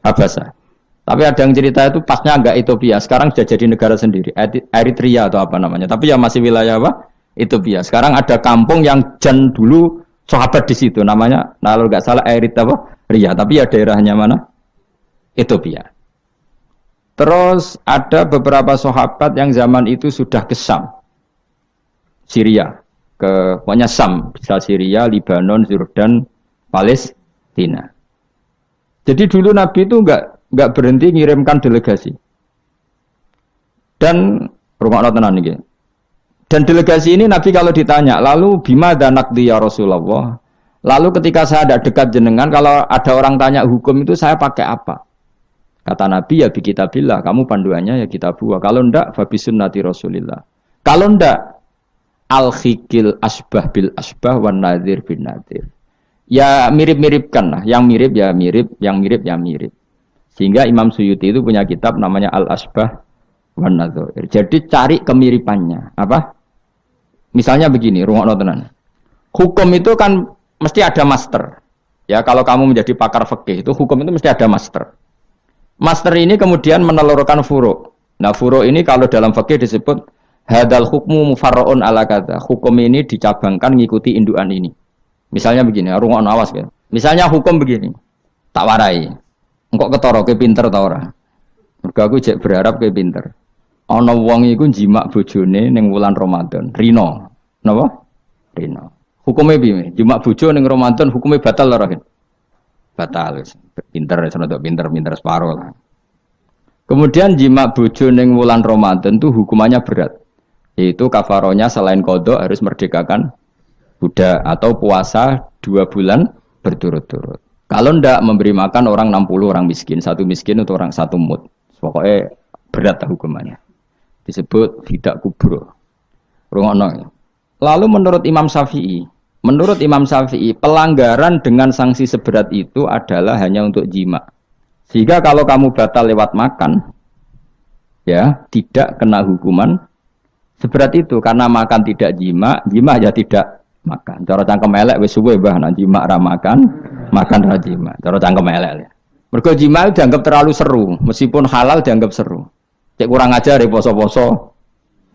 Habasyah. Tapi ada yang cerita itu pasnya enggak Ethiopia, sekarang sudah jadi negara sendiri, Eritrea atau apa namanya. Tapi ya masih wilayah apa? Ethiopia. Sekarang ada kampung yang jan dulu sahabat di situ, namanya, kalau enggak salah Eritrea, tapi ya daerahnya mana? Ethiopia. Terus ada beberapa sahabat yang zaman itu sudah ke Syam, Syria, ke pokoknya Syam, bisa Syria, Lebanon, Jordan, Palestina. Jadi dulu Nabi itu enggak berhenti ngirimkan delegasi. Dan rumah tenan iki. Dan delegasi ini Nabi kalau ditanya, lalu bima danakdi ya Rasulullah. Lalu ketika saya ada dekat jenengan, kalau ada orang tanya hukum itu saya pakai apa? Kata Nabi ya bi kitabillah, kamu panduannya ya kitabullah. Kalau ndak fa bi sunnati Rasulillah. Kalau ndak al-khikil asbah bil asbah wan nadhir bin nadhir. Ya mirip-miripkan lah, yang mirip ya mirip, yang mirip ya mirip. Sehingga Imam Suyuti itu punya kitab namanya Al-Asbah wan Nadhair. Jadi cari kemiripannya. Apa? Misalnya begini, rungokno tenan. Hukum itu kan mesti ada master. Ya, kalau kamu menjadi pakar fikih itu hukum itu mesti ada master. Master ini kemudian menelurkan furu'. Nah, furu' ini kalau dalam fikih disebut hadal hukmu mufarra'un ala kadza. Hukum ini dicabangkan ngikuti indukan ini. Misalnya begini, rungokno awas ya. Misalnya hukum begini. Tak warai. Engkok ketara ke pinter ta ora? Mergo aku jek berharap ke pinter. Ana wong iku jimak bojone ning wulan Ramadan. Rino. Napa? Rino. Hukume piye? Jimak bojo ning Ramadan hukume batal ora, Kin? Batal. Pinter senodok pinter separo lah. Kemudian jimak bojo ning wulan Ramadan itu hukumannya berat. Yaitu kafaronya selain qada harus merdekakan budak atau puasa 2 bulan berturut-turut. Kalau ndak memberi makan orang 60 orang miskin, satu miskin untuk orang satu mud. Pokoknya berat hukumannya. Disebut tidak kubro. Rungokno. Lalu menurut Imam Syafi'i, pelanggaran dengan sanksi seberat itu adalah hanya untuk jima. Sehingga kalau kamu batal lewat makan, ya tidak kena hukuman seberat itu karena makan tidak jima ya tidak makan. Cara cangkem elek wis suwe mbah nang jima ra makan ra jima. Cara cangkem elek. Mergo jima dianggap terlalu seru, meskipun halal dianggap seru. Cek kurang ajar ya poso-poso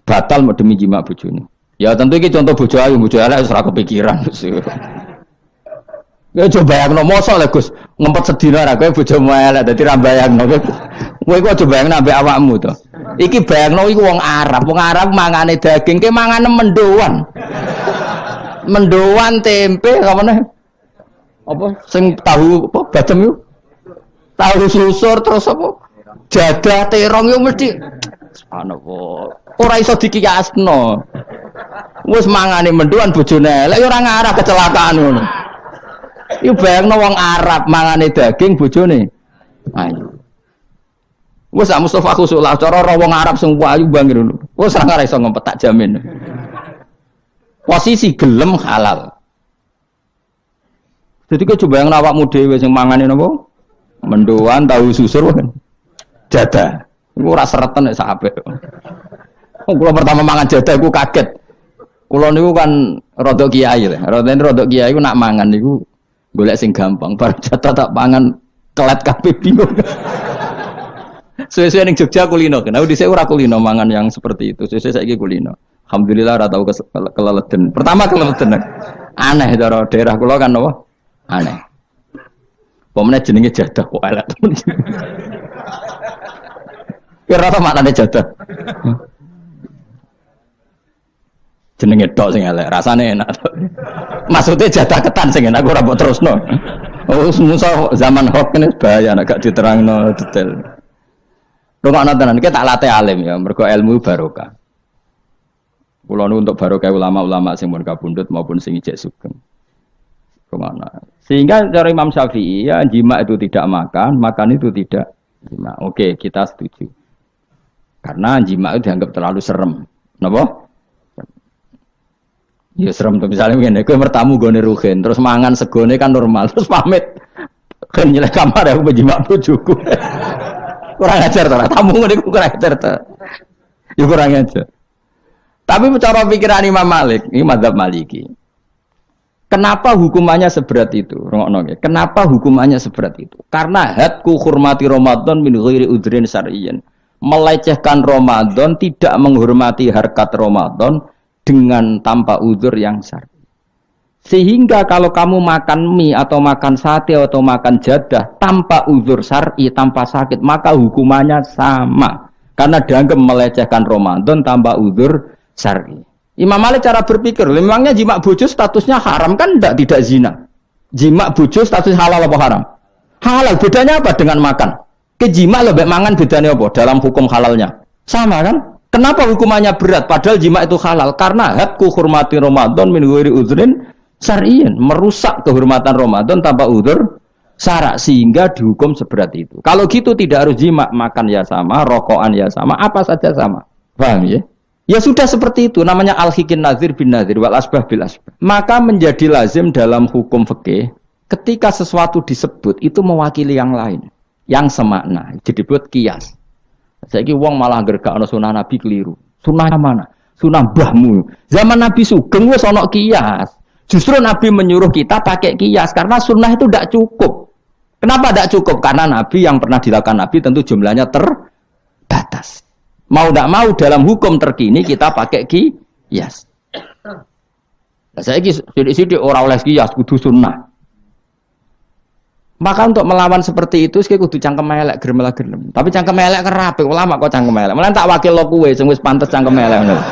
batal demi jima bojone. Ya tentu iki contoh bojo ayu, bojo elek wis ora kepikiran. Ya coba bayangno mosok le Gus, ngempet sedina ra kowe bojomu elek dadi ra bayangno. Kowe kok coba bayangno ambek awakmu to. Iki bayangno iku wong Arab mangane daging, ke mangane mendoan. Mendoan tempe apa meneh? Apa sing tahu apa bacem yo? Tahu susur terus apa? Jadah terong yo mesti subhanallah. Ora iso dikiyasno. Wis mangane mendoan bojone elek yo ora ngarah kecelakaan ngono. Iku bayangno wong Arab mangane daging bojone ayu. Wis Mustafa khusulah cara wong Arab sing ayu bangir ngono. Wis ora ngarah iso ngempet tak jamin. Posisi gelem halal. Jadi kau coba yang awakmu dhewe sing mangane napa? Mendoan tahu susur kan. Jadah. Iku ora sereten nek sak apik. Kula pertama mangan jadah iku kaget. Kula niku kan rada kiai lho. Rada kiai iku nak mangan niku golek sing gampang. Bar jadah tak pangan kelet kabeh bingung. Suwe-suwe ning Jogja kulino kan. Aku dhisik ora kulino mangan yang seperti itu. Suwe-suwe saiki kulino. Alhamdulillah ora tau keleleden. Pertama keleleden. Aneh cara daerah kula kan apa? Aneh. Pomene jenenge jadah kok elek. Kira apa maknane jadah? Jenenge tok sing elek, rasane enak. Maksudnya jadah ketan sing enak ora mbok terusno. Oh, musuh zaman hoax ini bahaya nek gak diterangno detail. Rungokno tenan iki tak latih alim ya, mergo ilmu barokah. Kula nu untuk barokah ulama-ulama sing mun kabundut maupun sing ijek sugeng. Kemana? Sehingga cara Imam Syafi'i ya jima itu tidak makan itu tidak jima. Oke, kita setuju. Karena jima itu dianggap terlalu serem. Napa? Ya serem tuh misalnya begini, kowe bertamu gone rugen, terus mangan segone kan normal, terus pamit. Kan nyelek kamar aku menjima bojoku. Kurang ajar ta, tamu ngene kurang ajar ta. Ya kurang ajar. Tapi cara pikiran Imam Malik, ini mazhab Maliki. Kenapa hukumannya seberat itu? Kenapa hukumannya seberat itu? Karena hadku hurmati Ramadan min ghairi udhrin syar'iyyan. Melecehkan Ramadan, tidak menghormati harkat Ramadan dengan tanpa udzur yang syar'i. Sehingga kalau kamu makan mie atau makan sate atau makan jadah tanpa udzur syar'i, tanpa sakit, maka hukumannya sama. Karena dianggap melecehkan Ramadan tanpa udzur syar'i. Imam Malik cara berpikir, memangnya jima bojo statusnya haram kan tidak zina. Jima bojo status halal apa haram? Halal, bedanya apa dengan makan? Ke jima lebih mangan bedanya apa dalam hukum halalnya? Sama kan? Kenapa hukumannya berat? Padahal jima itu halal. Karena hadku hurmati Ramadan min ghairi uzrin syar'iyyin, merusak kehormatan Ramadan tanpa uzur syarak, sehingga dihukum seberat itu. Kalau gitu tidak harus jima, makan ya sama, rokokan ya sama, apa saja sama. Paham ya? Ya sudah seperti itu, namanya al-hikin nazir bin nazir wal asbah bil asbah. Maka menjadi lazim dalam hukum fikih ketika sesuatu disebut itu mewakili yang lain, yang semakna, jadi buat kias. Saiki wong malah gergak ana sunah Nabi keliru. Sunah mana? Sunah mbahmu. Zaman Nabi Sugeng wis ana kias. Justru Nabi menyuruh kita pakai kias karena sunnah itu tidak cukup. Kenapa tidak cukup? Karena Nabi yang pernah dilakukan Nabi tentu jumlahnya terbatas. Mau tidak mau dalam hukum terkini kita pakai kias. Nah, saiki sithik-sithik ora oleh kias kudu sunnah. Maka untuk melawan seperti itu sik kudu cangkem elek gerem. Tapi cangkem elek kerape ulama kok cangkem elek. Mulane tak wakil lo kowe sing wis pantes cangkem elek ngono.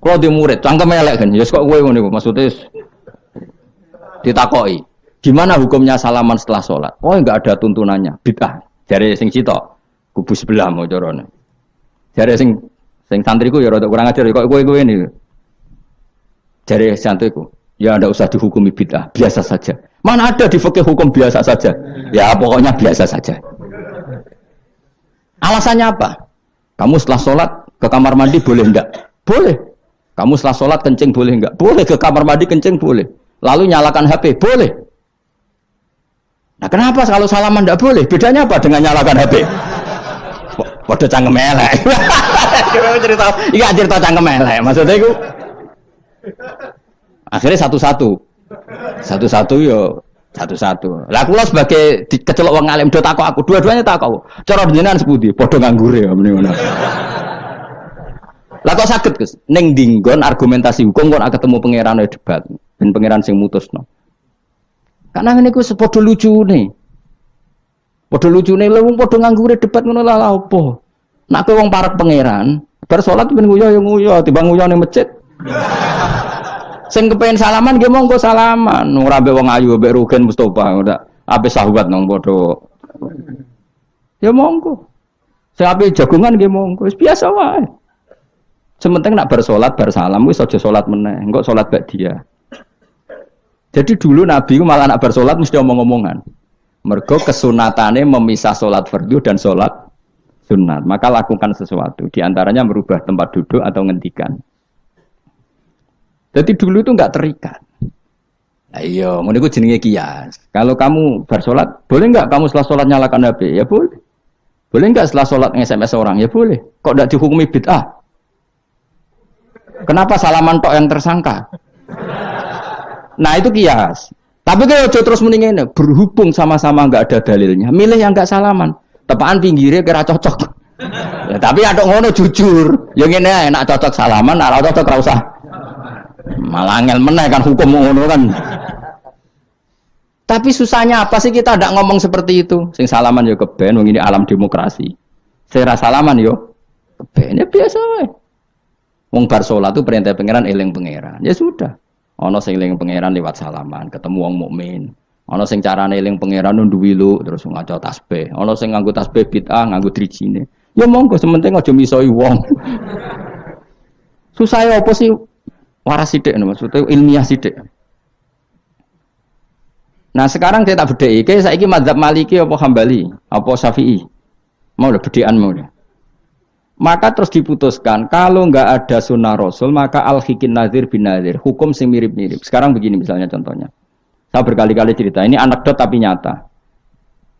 Kalau di murid cangkem elek kan ya kok kowe ngono maksudnya ditakoki. Gimana hukumnya salaman setelah sholat? Oh enggak ada tuntunannya. Bid'ah. Jare sing cita kubu sebelah mau carane. Jare sing santriku ya rada kurang ajar kok kowe ini. Jare santriku ya enggak usah dihukumi bid'ah, biasa saja. Mana ada di fikih hukum biasa saja? Ya pokoknya biasa saja. Alasannya apa? Kamu setelah sholat ke kamar mandi boleh enggak? Boleh. Kamu setelah sholat kencing boleh enggak? Boleh. Ke kamar mandi kencing boleh. Lalu nyalakan HP boleh. Nah kenapa kalau salaman enggak boleh? Bedanya apa dengan nyalakan HP? Waduh cangkem elek. Iya cerita cangkem elek. Maksudnya itu akhirnya satu-satu yo satu-satu. Lah kula sebagai kecelok wong alim do takok aku, dua-duanya takok. Cara jenengan sepundi? Padha nganggure ya mrene ngono. Lah kok saged Gus? Ning dinggon argumentasi hukum kok ketemu pangeran debat, ben pangeran sing mutusno. Karena ngene ku sepodo lucune. Padha lucune lho wong padha nganggure debat ngono lah opo. Nek kowe wong parek pangeran, bar salat ben nguyo ya nguyo, timbang nguyo ning masjid. Sing kepengin salaman nggih monggo salaman. Ora mbek wong ayu mbek Rugen Mustofa ora ape sahabat nang padha. Ya monggo. Sing ape jagongan nggih monggo. Wis biasa wae. Sementing nak bar salat bar salam wis aja salat meneh. Engko salat bak dia. Jadi dulu Nabi ku malah nak bar salat mesti omong-omongan. Mergo kesunatane memisah salat fardu dan salat sunat. Maka lakukan sesuatu. Di antaranya merubah tempat duduk atau ngendikan. Jadi dulu itu enggak terikat. Ayo, mau niku jenenge kias. Kalau kamu bersolat, boleh enggak kamu setelah solat nyalakan HP? Ya boleh. Boleh enggak setelah solat nge-SMS orang? Ya boleh. Kok enggak dihukumi bid'ah? Kenapa salaman tok yang tersangka? Nah itu kias. Tapi kalau terus mendingin berhubung sama-sama enggak ada dalilnya, milih yang enggak salaman. Tepaan pinggirnya kira cocok. Ya, tapi ada ngono jujur. Yang ini enak cocok salaman, ora cocok ora usah. Malah angel meneh kan hukum ngono kan. Tapi susahnya apa sih kita ndak ngomong seperti itu? Sing salaman yo keben, wong ini alam demokrasi. Sing ra salaman yo keben ya biasa wae. Wong bar salat itu perintah pangeran eling pangeran. Ya sudah. Ana sing eling pangeran lewat salaman, ketemu wong mukmin. Ana sing carane eling pangeran nduwilu terus ngaco tasbih. Ana sing nganggo tasbih bid'ah, nganggo drijine. Ya monggo sementing aja misoi wong. Susah apa sih? Waras sidik, maksudnya ilmiah sidik. Nah sekarang saya tak bedai, kayak saya ini mazhab Maliki apa Hambali, apa Syafi'i, mau lah bedaan mau deh. Maka terus diputuskan kalau nggak ada sunnah Rasul maka al-hikin nazir bin nazir, hukum sing mirip-mirip. Sekarang begini misalnya contohnya, saya berkali-kali cerita, ini anekdot tapi nyata.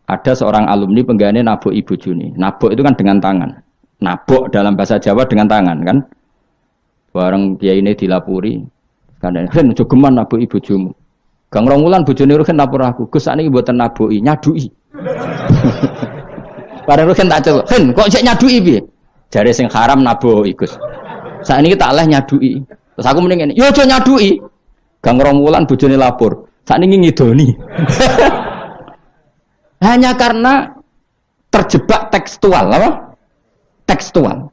Ada seorang alumni penggaweane nabok ibu Juni, nabok itu kan dengan tangan, nabok dalam bahasa Jawa dengan tangan kan. Bareng kiai ini dilapuri, kadang kan jogeman nabok ibu bojomu. Gang Rongulan bojone Ruhen lapor aku, Gus sakniki mboten naboki, nyaduki. Bareng Ruhen tak celuk, "Hen, kok cek nyaduki piye?" Jare sing haram naboki, Gus. Sakniki tak leh nyaduki. Terus aku mending ngene, "Yo aja nyaduki." Gang Rongulan bojone lapor, sakniki ngidoni. Hanya karena terjebak tekstual, apa? Tekstual.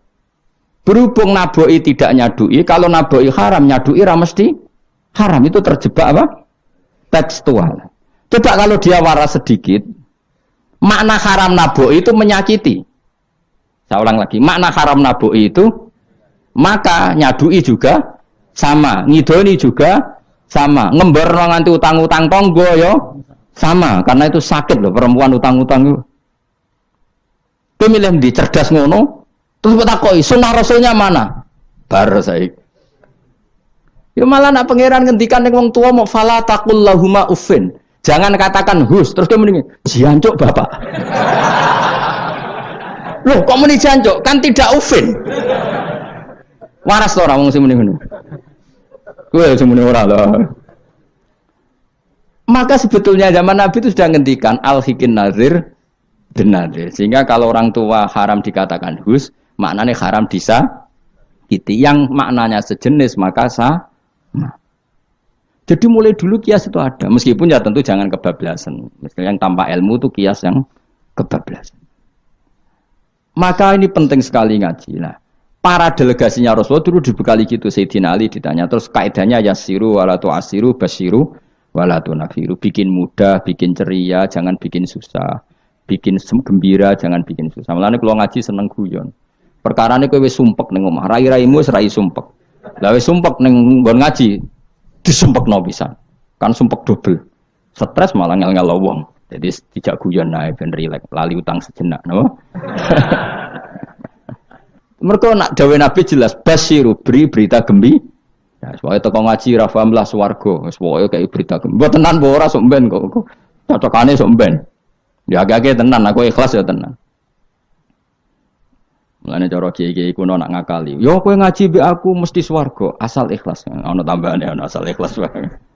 Berhubung naboi tidak nyadui, kalau naboi haram nyadui mesti haram, itu terjebak apa? Tekstual. Coba kalau dia waras sedikit, makna haram naboi itu menyakiti. Saya ulang lagi, makna haram nabu'i itu maka nyadui juga sama, ngidoni juga sama, ngemborno nganti utang-utang tonggo yo sama, karena itu sakit loh perempuan utang-utang itu. Pemilih di cerdas ngono, terus bertakoi sunnah rasulnya mana? Bar saya. Yo malah nak pangeran ngendikan ning wong tua mau fala taqul lahuma uffin. Jangan katakan hus, terus dia mendingin jancuk bapak. Loh, kok muni jancuk? Kan tidak uffin. Waras to ora wong sing muni ngono. Kowe sing muni ora lho. Maka sebetulnya zaman Nabi itu sudah ngendikan al-hikin nazir bin nazir. Sehingga kalau orang tua haram dikatakan hus, maknanya haram disakiti. Yang maknanya sejenis maka sama. Jadi mulai dulu kias itu ada. Meskipun ya tentu jangan kebablasan. Misalnya yang tanpa ilmu itu kias yang kebablasan. Maka ini penting sekali ngaji. Nah, para delegasinya Rasulullah dulu dibekali gitu. Sayyidina Ali ditanya. Terus kaidahnya yasiru walatu asiru basiru walatu nafiru. Bikin mudah, bikin ceria, jangan bikin susah. Bikin gembira, jangan bikin susah. Mulane kalau ngaji seneng guyon. Perkarane kowe wis sumpek ning omah. Rai-raimu wis rai sumpek. Lah wis sumpek ning nggon ngaji disumpekno pisan. Kan sumpek double. Stres malah ngel-ngel wong. Jadi tidak guyon nae ben rileks, lali utang sejenak, napa? Mergo nak dawuh Nabi jelas basiru beri berita gembira. Ya, supaya teko ngaji ra paham lah swarga. Wis pokoke kaya berita gembira. Mbok tenan mbok ora sok mben kok. Cocokane sok mben. Ya agak-agak tenan, aku ikhlas ya tenan. Mulane cara kiai-kiai kuno nak ngakali. Yo kowe ngaji mbek aku mesti swarga, asal ikhlas. Ono tambahane ono asal ikhlas wae.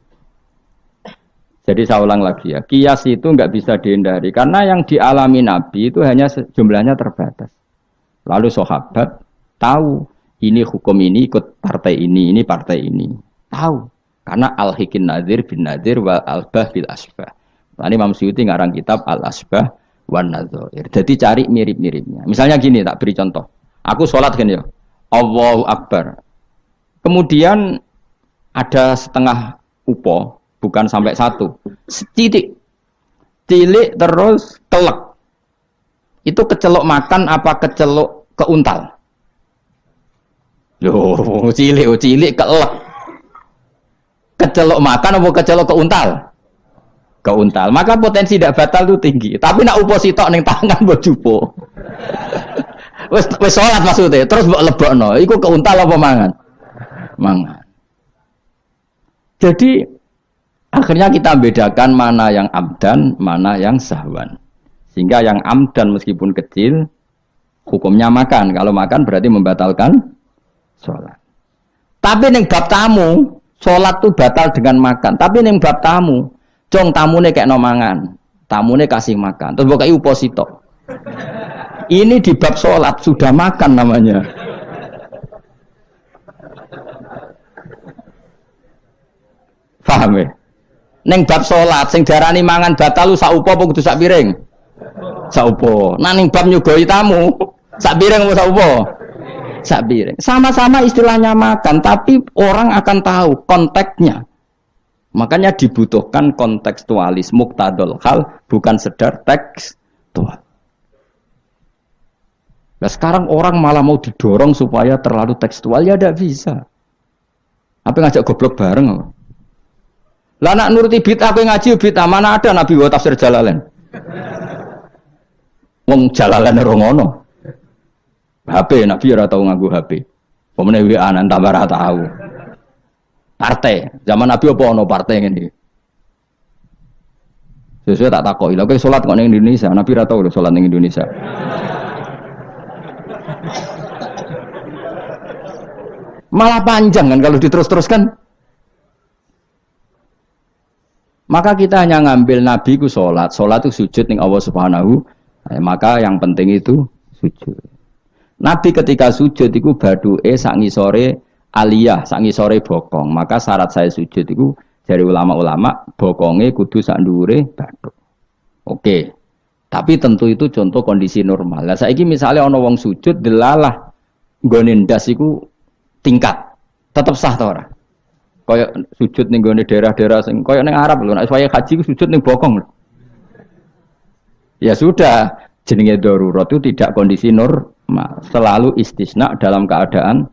Jadi saya ulang lagi ya, kias itu enggak bisa dihindari karena yang dialami Nabi itu hanya jumlahnya terbatas. Lalu sahabat tahu ini hukum ini ikut partai ini partai ini. Tahu. Karena al-hikin nadir bin nadir wal albah bil asbah. Tadi Imam Suyuti ngarang kitab al-asbah wan nadzair. Jadi cari mirip-miripnya. Misalnya gini, tak beri contoh. Aku sholat kan ya. Allahu Akbar. Kemudian ada setengah upo, bukan sampai satu. Setitik. Cilik terus telek. Itu kecelok makan apa kecelok keuntal? Loh, cilik kelek. Kecelok makan apa kecelok keuntal? Keuntal. Maka potensi tidak batal itu tinggi. Tapi nak upo sitok ning tangan mbok jupo. Wis salat maksudnya, terus mbok lebokno. Iku keuntal apa mangan? Mangan. Jadi akhirnya kita bedakan mana yang amdan, mana yang sahwan. Sehingga yang amdan meskipun kecil hukumnya makan. Kalau makan berarti membatalkan sholat. Tapi ning bab tamu, sholat itu batal dengan makan. Tapi ning bab tamu, jong tamune kayak no mangan, tamune kasih makan. Terus bukai uposito. Ini di bab sholat sudah makan namanya. Paham ya? Neng bab sholat, sing darani mangan batal lu saupo apa kudu sak piring? Saupo. Nah neng bab nyugoi tamu, sak piring apa saupo? Sak piring. Sama-sama istilahnya makan, tapi orang akan tahu konteksnya. Makanya dibutuhkan kontekstualis muktadul hal, bukan sedar tekstual. Nah sekarang orang malah mau didorong supaya terlalu tekstual, ya tidak bisa. Apa ngajak goblok bareng apa? Lah nak nuruti bid'ah kowe ngaji bid'ah, mana ada Nabi wa tafsir Jalalain. Wong Jalalain ora ngono. HP Nabi ora tau nganggo HP. Pemene WA nang tambah ora tau. Partai, zaman Nabi apa ono partai ngene iki. Sesuai tak takoki, lha kowe salat kok ning Indonesia, Nabi ora tau lho salat ning Indonesia. Malah panjang kan kalau diterus-teruskan. Maka kita hanya ngambil Nabi ku sholat itu sujud ning Allah Subhanahu. Maka yang penting itu sujud. Nabi ketika sujud itu baduke sak ngisore aliyah, sak ngisore bokong. Maka syarat saya sujud itu dari ulama-ulama bokonge kudu sak ndhuure bathuk. Oke. Tapi tentu itu contoh kondisi normal. Lah saiki misalnya ana wong sujud delalah nggone ndas iku tingkat. Tetep sah ta ora? Kayak sujud ning gone daerah-daerah sing kayak ning Arab lho, nek saya haji ku sujud ning bokong lho. Ya sudah, jenenge darurat itu tidak kondisi normal. Selalu istisna dalam keadaan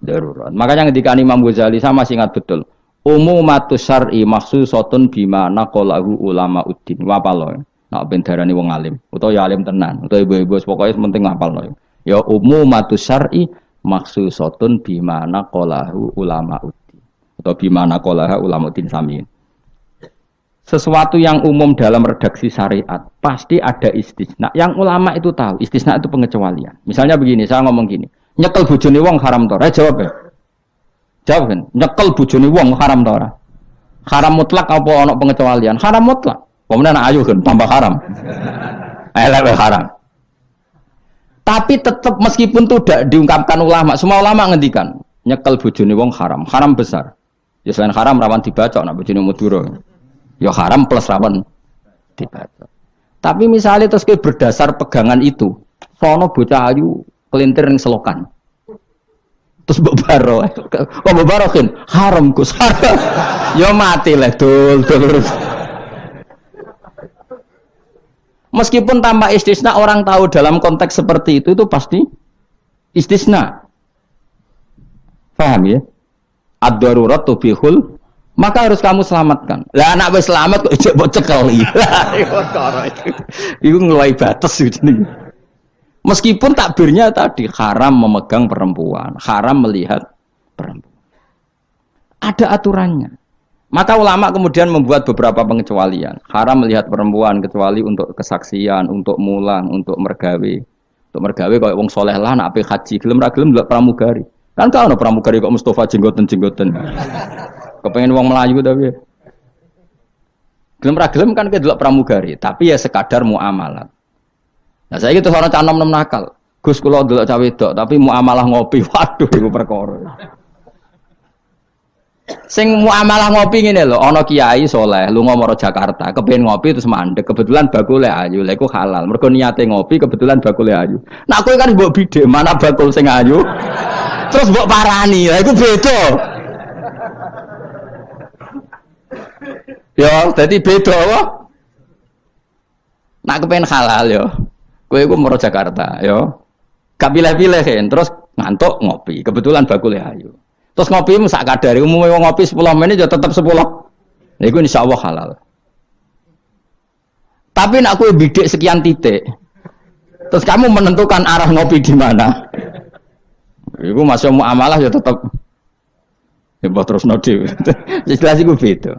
darurat. Makanya ketika Imam Ghazali sama masih ingat betul. Umumatus syar'i makhsusatun bima naqalahu ulama uddin. Wapalo. Nak ben darani wong alim utawa ya alim tenan utawa ibu-ibu pokoke penting ngapalno. Ya umumatus syar'i makhsusatun bima naqalahu ulama uddin. Atau bima naqalaha ulama uddin sami. Sesuatu yang umum dalam redaksi syariat pasti ada istisna. Yang ulama itu tahu, istisna itu pengecualian. Misalnya begini, saya ngomong gini, nyekel bojone wong haram ta ora? Jawab ya. Jawab kan, nyekel bojone wong haram ta ora? Haram mutlak apa ana pengecualian? Haram mutlak. Kemudian ayo kan tambah haram. Elek haram. Tapi tetap meskipun itu tidak diungkapkan ulama, semua ulama ngendikan nyekel bojone wong haram, haram besar. Ya selain haram rawan dibaca nek bojone Madura. Ya haram plus rawan dibaca. Tapi misalnya terus ke berdasar pegangan itu, sono bocah ayu kelintir ning selokan. Terus mbok baro. Kok mbok baro kan haram Gus. Ya mati lah dul. Meskipun tanpa istisna orang tahu dalam konteks seperti itu pasti istisna. Paham ya? Ad-darurat tubihul, maka harus kamu selamatkan. Lah anak wis selamat kok ijek mbok cekel iki. Iku ngeluai batas jenenge. Meskipun takbirnya tadi haram memegang perempuan, haram melihat perempuan. Ada aturannya. Maka ulama kemudian membuat beberapa pengecualian. Haram melihat perempuan kecuali untuk kesaksian, untuk mulang, untuk mergawe. Untuk mergawe kalau wong soleh lah nak ape haji, gelem ra gelem ndelok pramugari. Kan kau ana pramugari kok Mustafa jenggoten-jenggoten. Kepengen wong Melayu tapi. Gelem ra gelem kan ke delok pramugari, tapi ya sekadar muamalah. Nah, saya gitu ana cah nom-nom nakal. Gus kula delok cah wedok tapi muamalah ngopi. Waduh iku perkara. Sing muamalah ngopi ngene lho, ana kiai saleh lunga maro Jakarta, kepengin ngopi terus mandek, kebetulan bakule ayu, lha iku halal. Mergo niate ngopi kebetulan bakule ayu. Nak kowe kan mbok bidhe, mana bakul sing ayu? Terus mbok parani, lha iku beda. Ya, dadi beda wae. Nak kepengin halal ya. Kowe iku maro Jakarta, ya. Gak pilih-pilih kan, terus ngantuk ngopi, kebetulan bakule ayu. Terus ngopi sak kadare, umumnya ngopi 10 menit ya tetap 10. Nah, itu insyaallah halal. Tapi nak kowe bidik sekian titik. Terus kamu menentukan arah ngopi di mana. Iku masuk muamalah ya tetap ya terus nodi. Jelas iku beda.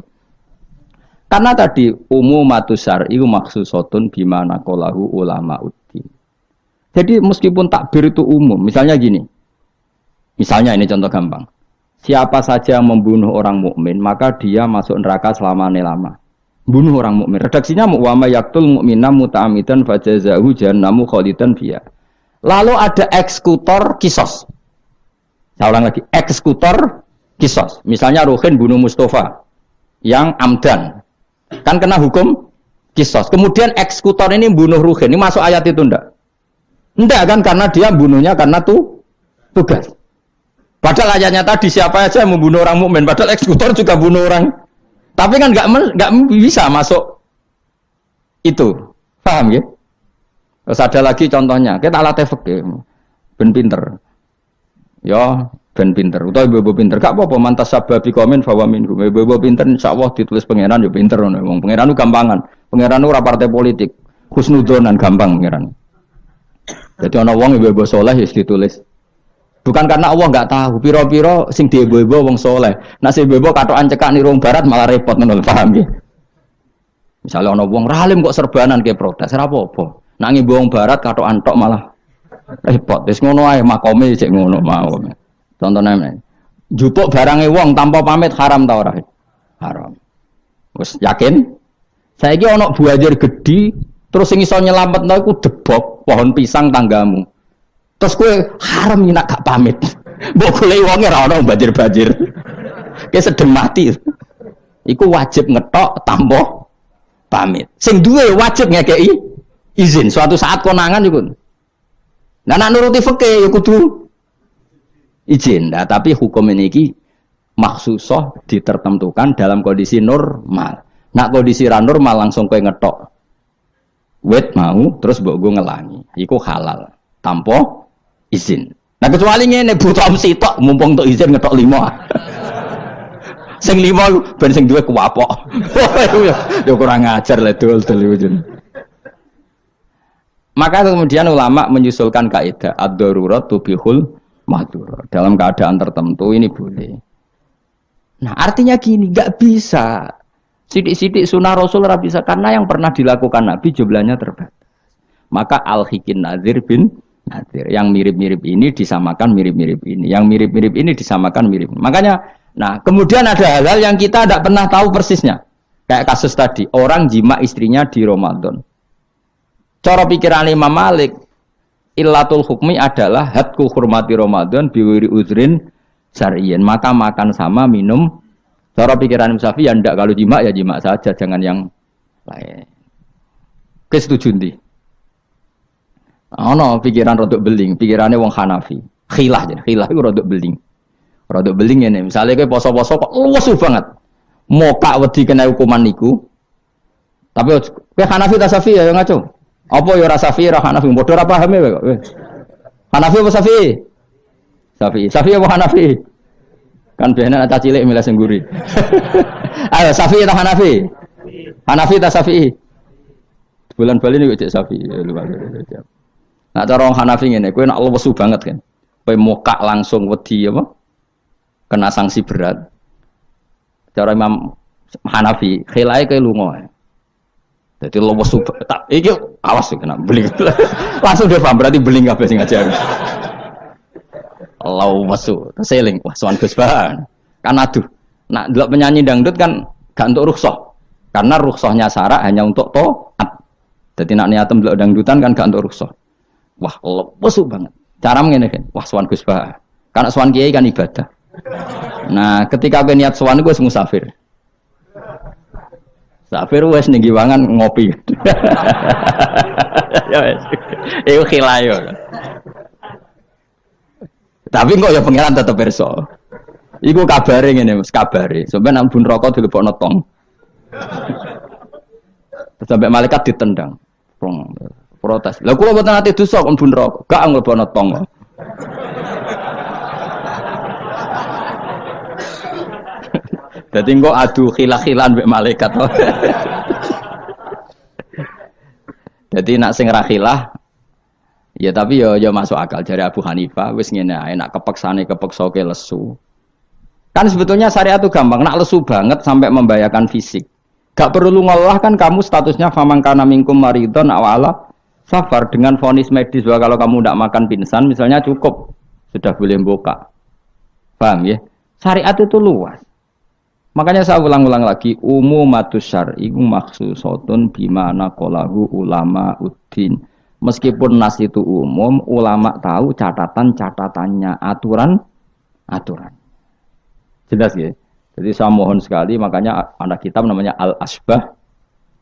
Karena tadi umumatus syar'i makhsusatun bimana qalahu ulama uddin. Jadi meskipun takbir itu umum, misalnya gini. Misalnya ini contoh gampang. Siapa saja yang membunuh orang mukmin, maka dia masuk neraka selama-lama. Bunuh orang mukmin. Redaksinya wa may yaqtul mu'mina muta'ammidan fajazahu jahannamu khalidan fiha. Lalu ada eksekutor kisos. Saya ulang lagi, eksekutor kisos. Misalnya Ruhin bunuh Mustafa yang amdan. Kan kena hukum kisos. Kemudian eksekutor ini bunuh Ruhin. Ini masuk ayat itu enggak? Enggak kan, karena dia bunuhnya karena tugas. Padahal ayatnya tadi siapa aja yang membunuh orang mukmin, padahal eksekutor juga bunuh orang. Tapi kan nggak bisa masuk itu, paham ya? Terus ada lagi contohnya, kita alat fikih, ben pinter, ya ben pinter, atau ibu pinter, gak apa-apa mantas sababi komen bahwa minggu, ibu pinter, insya Allah ditulis pangeran, ya pinter, ngomong pangeran itu gampangan, pangeran itu partai politik, husnudonan gampang pangeran. Jadi orang wong ibu soleh ya ditulis. Bukan karena Allah nggak tahu, piro-piro sing diebo-ebo wong soleh. Nah si bebo katokan cekak nih rong barat malah repot menurut paham ya. Misalnya ono wong ralim kok serbanan kayak protes, apa-apa. Nangi wong barat katokan tok malah repot. Wis ngono ae makome cek ngono mau. Contohnya jupuk barangnya wong tanpa pamit haram ta ora? Haram. Wis yakin? Saiki ono buajar gede, terus sing iso nyelametno iku debok pohon pisang tanggamu. Terus kowe haram nak gak pamit. Mbok golek wonge ra ono banjir-banjir. Ki sedeng mati. Iku wajib ngetok tanpa pamit. Sing duwe wajib ngekeki izin. Suatu saat konangan iku. Nah nek nuruti fikih ya kudu izin. Nah, tapi hukum ini maksusah ditertentukan dalam kondisi normal. Nak kondisi ra normal langsung kowe ngetok. Wet mau terus mbok go ngelangi. Iku halal. Tanpa izin. Nah kecuali ngene butuh sitok mumpung untuk izin ngetok 5. Sing 5 ben sing duwe kuwapok. Yo kurang ajar le dol-dol iki. Maka kemudian ulama menyusulkan kaidah ad-darurat tubihul mahdurat. Dalam keadaan tertentu ini boleh. Nah artinya gini, nggak bisa. Sidik-sidik sunnah Rasul ora bisa karena yang pernah dilakukan Nabi jumlahnya terbatas. Maka al-hikin nazir bin nazir. Yang mirip-mirip ini disamakan mirip-mirip ini. Yang mirip-mirip ini disamakan mirip. Makanya, nah kemudian ada hal-hal yang kita tidak pernah tahu persisnya. Kayak kasus tadi, orang jima istrinya di Ramadan. Cara pikiran Imam Malik, illatul hukmi adalah hadku hurmati Ramadan biwiri uzrin syar'iyyan. Maka makan sama minum. Cara pikiran Imam Syafi'i ya ndak, kalau jima ya jima saja, jangan yang lain. Kesetuju ndi? Ono pikiran rodok beling, pikirannya wong Hanafi. Khilah aja, khilah itu rodok beling. Rodok beling ini, misalnya kayak poso-poso kok luwes banget. Moka wedi kena hukuman niku. Tapi kayak Hanafi ta Syafi'i ya ngaco. Apa ya ora Syafi'i ora Hanafi, padha ora paham ya kok. Hanafi apa Syafi'i? Syafi'i. Syafi'i apa Hanafi? Kan biasanya anak cilik milih sengguri. Ayo Syafi'i atau Hanafi? Hanafi atau Syafi'i? Bulan Bali ini cek Syafi'i. Nah cara orang Hanafi ini, kowe nak lesu banget kan. Kowe mokak langsung wedi apa? Kena sanksi berat. Cara Imam Hanafi, khilai kowe lunga. Jadi lesu tak iki awas kena beling. Langsung dia paham berarti beling kabeh sing ngajar. Lau masuk, seling, wah sowan Gus Bahan. Kan aduh, nak delok penyanyi dangdut kan gak untuk rukhsah. Karena rukhsahnya syarak hanya untuk taat. Jadi nak niatem delok dangdutan kan gak untuk rukhsah. Wah, lesu banget. Cara ngene kan, wah sowan Gus Bahan. Karena sowan kiai kan ibadah. Nah, ketika kowe niat sowan gue musafir. Musafir wis ning giwangan ngopi. Ya wis. Iku khilayo. Tapi kok ya pengiran tetep perso. Iku kabare ngene Mas, kabare. Sampeyan nang bun rokok dilebokno tong. Sampai malaikat ditendang. Protes. Lah kula mboten ate dosa kok bun rokok, gak nglebokno tong. Dadi kok adu khilah-khilan mbek malaikat. Dadi nak sing ra khilah ya tapi ya masuk akal dari Abu Hanifah wis ngene ae nak kepeksane kepeksa ke lesu. Kan sebetulnya syariat itu gampang, nak lesu banget sampai membahayakan fisik. Gak perlu ngolah kan kamu statusnya famangkana minkum maridon awala safar dengan vonis medis bahwa kalau kamu tidak makan pingsan misalnya cukup sudah boleh buka. Paham ya? Syariat itu luas. Makanya saya ulang-ulang lagi umumatus syar'i maksusotun bimana qalahu ulama uddin. Meskipun nas itu umum, ulama tahu catatan-catatannya, aturan-aturan. Jelas ya? Jadi saya mohon sekali, makanya anak kitab namanya Al-Asbah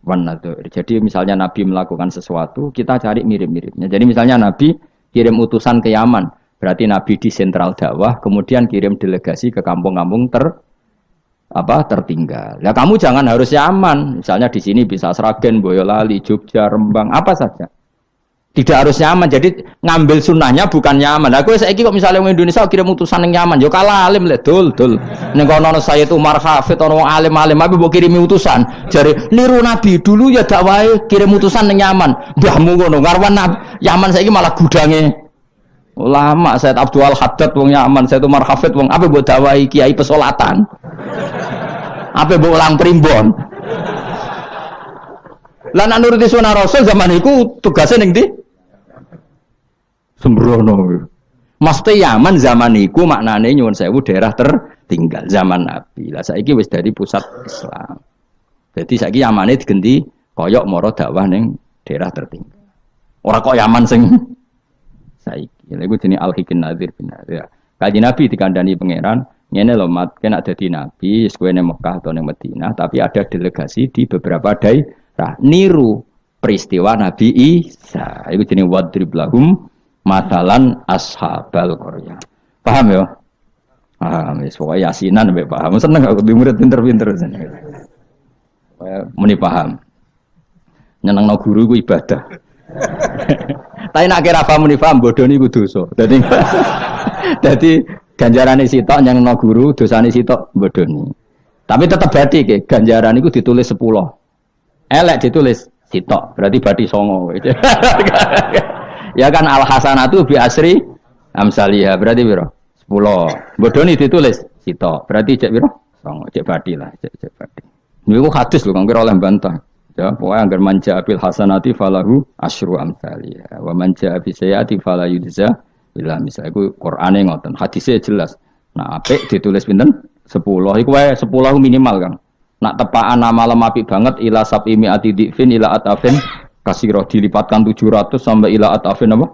wan Nadhair. Jadi misalnya Nabi melakukan sesuatu, kita cari mirip-miripnya. Jadi misalnya Nabi kirim utusan ke Yaman, berarti Nabi di sentral dakwah, kemudian kirim delegasi ke kampung-kampung tertinggal. Ya kamu jangan harus Yaman. Misalnya di sini bisa Sragen, Boyolali, Jogja, Rembang, apa saja. Tidak harus Yaman, jadi ngambil sunnahnya bukan Yaman. Aku saiki kok misalnya orang Indonesia kirim utusan yang Yaman, yo kalah alim le dul. Ning kono Sayyid Umar Hafid ono alim-alim tapi mbok kirimi utusan. Jare niru Nabi dulu ya dakwahe kirim utusan yang Yaman. Mbahmu ngono, karwan Yaman saiki malah gudange ulama. Sayyid Abdul Haddad wong Yaman, Sayyid Umar Hafid wong apa mbok dakwahi kiai pesolatan. Apa mbok ulang primbon. Lah nek nuruti sunah Rasul zaman iku tugasnya ning ndi? Sembrono. Mesti Yaman zaman iku maknane nyuwun sewu daerah tertinggal zaman Nabi. Lah saiki wis dari pusat Islam. Jadi saiki Yamane digenti koyok moro dakwah ning daerah tertinggal. Ora kok Yaman sing saiki. Lha iku jenenge al-hikin nadzir bin nadzir. Kanjeng Nabi dikandani pangeran, ngene lho mat, kena dadi nabi, wis kowe ning Mekah atau ning Madinah, tapi ada delegasi di beberapa daerah niru peristiwa Nabi Isa. Iku jenenge wadrib lahum matalan ashabal qaryah. Paham ya? Paham wis pokoke yasinan mbek paham. Seneng aku di murid pinter-pinter seneng. Muni paham. Nyenengno guru ku ibadah. Tapi nak kira paham muni paham bodoh niku dosa. Dadi ganjarane sitok nyangno guru, dosane sitok bodoni. Tapi tetap berarti ke ganjaran itu ditulis 10. Elek ditulis sitok, berarti badi songo. Ya kan al hasanatu bi asri amsaliyah, berarti piro? 10. Bodoni ditulis sitok, berarti cek piro? Songo, cek badi lah, cek badi. Niku hadis lho kang kira oleh bantah. Ya, pokoknya agar manja bil hasanati falahu asyru amsaliyah. Wa manja bi sayyiati fala yujza illa misal. Iku Qur'ane ngoten, hadisnya jelas. Nah, apik ditulis pinten? 10. Iku wae 10 minimal kan. Nak tepaan nama apik banget ila sabimi atidifin ila atafin kasira dilipatkan 700 sampai ila atafin apa?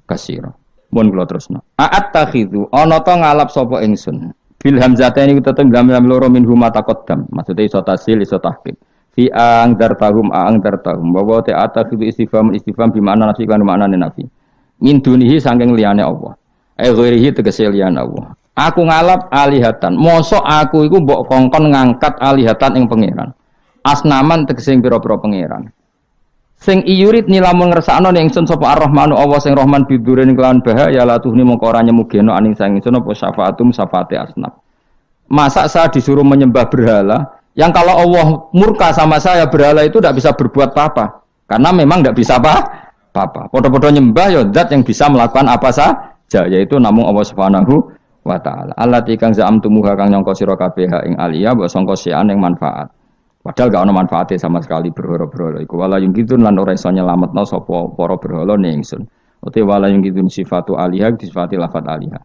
Kasira. Mun kula terusno. A'at takhidhu ana ta ngalap sapa ingsun. Bil hamzataini tetep gam-gam loro min huma taqaddam. Maksude iso tasil iso tahqiq. Fi ang dartahum bahwa ta'ata fi istifham bi makna nafi kan maknane nafi. Min dunihi saking liyane Allah. Ghairihi tegese liyane Allah. Aku ngalap alihatan. Mosok aku iku mbok kongkon ngangkat alihatan ing pangeran. Asnaman tegese pira-pira pangeran. Sing iyurit nilamun ngersakno ning ingsun sapa Ar-Rahmanu Allah sing Rahman bidurin kelawan bahaya la tuhni mongko ora nyemugeno aning sang ingsun apa syafaatum syafaate asnab. Masa saya disuruh menyembah berhala yang kalau Allah murka sama saya berhala itu tidak bisa berbuat apa-apa karena memang tidak bisa apa-apa. Podo-podo nyembah ya zat yang bisa melakukan apa saja yaitu namung Allah Subhanahu wa taala. Allati kang za'amtumuha kang nyangka sira kabeh ing aliyah mbok sangka sian ing manfaat. Padahal gak ono manfaate sama sekali berhala-berhala iku wala yung kidun lan ora iso nyelametno sapa para berhala ning ingsun. Uti wala yung kidun sifatu aliyah disifati lafat aliyah.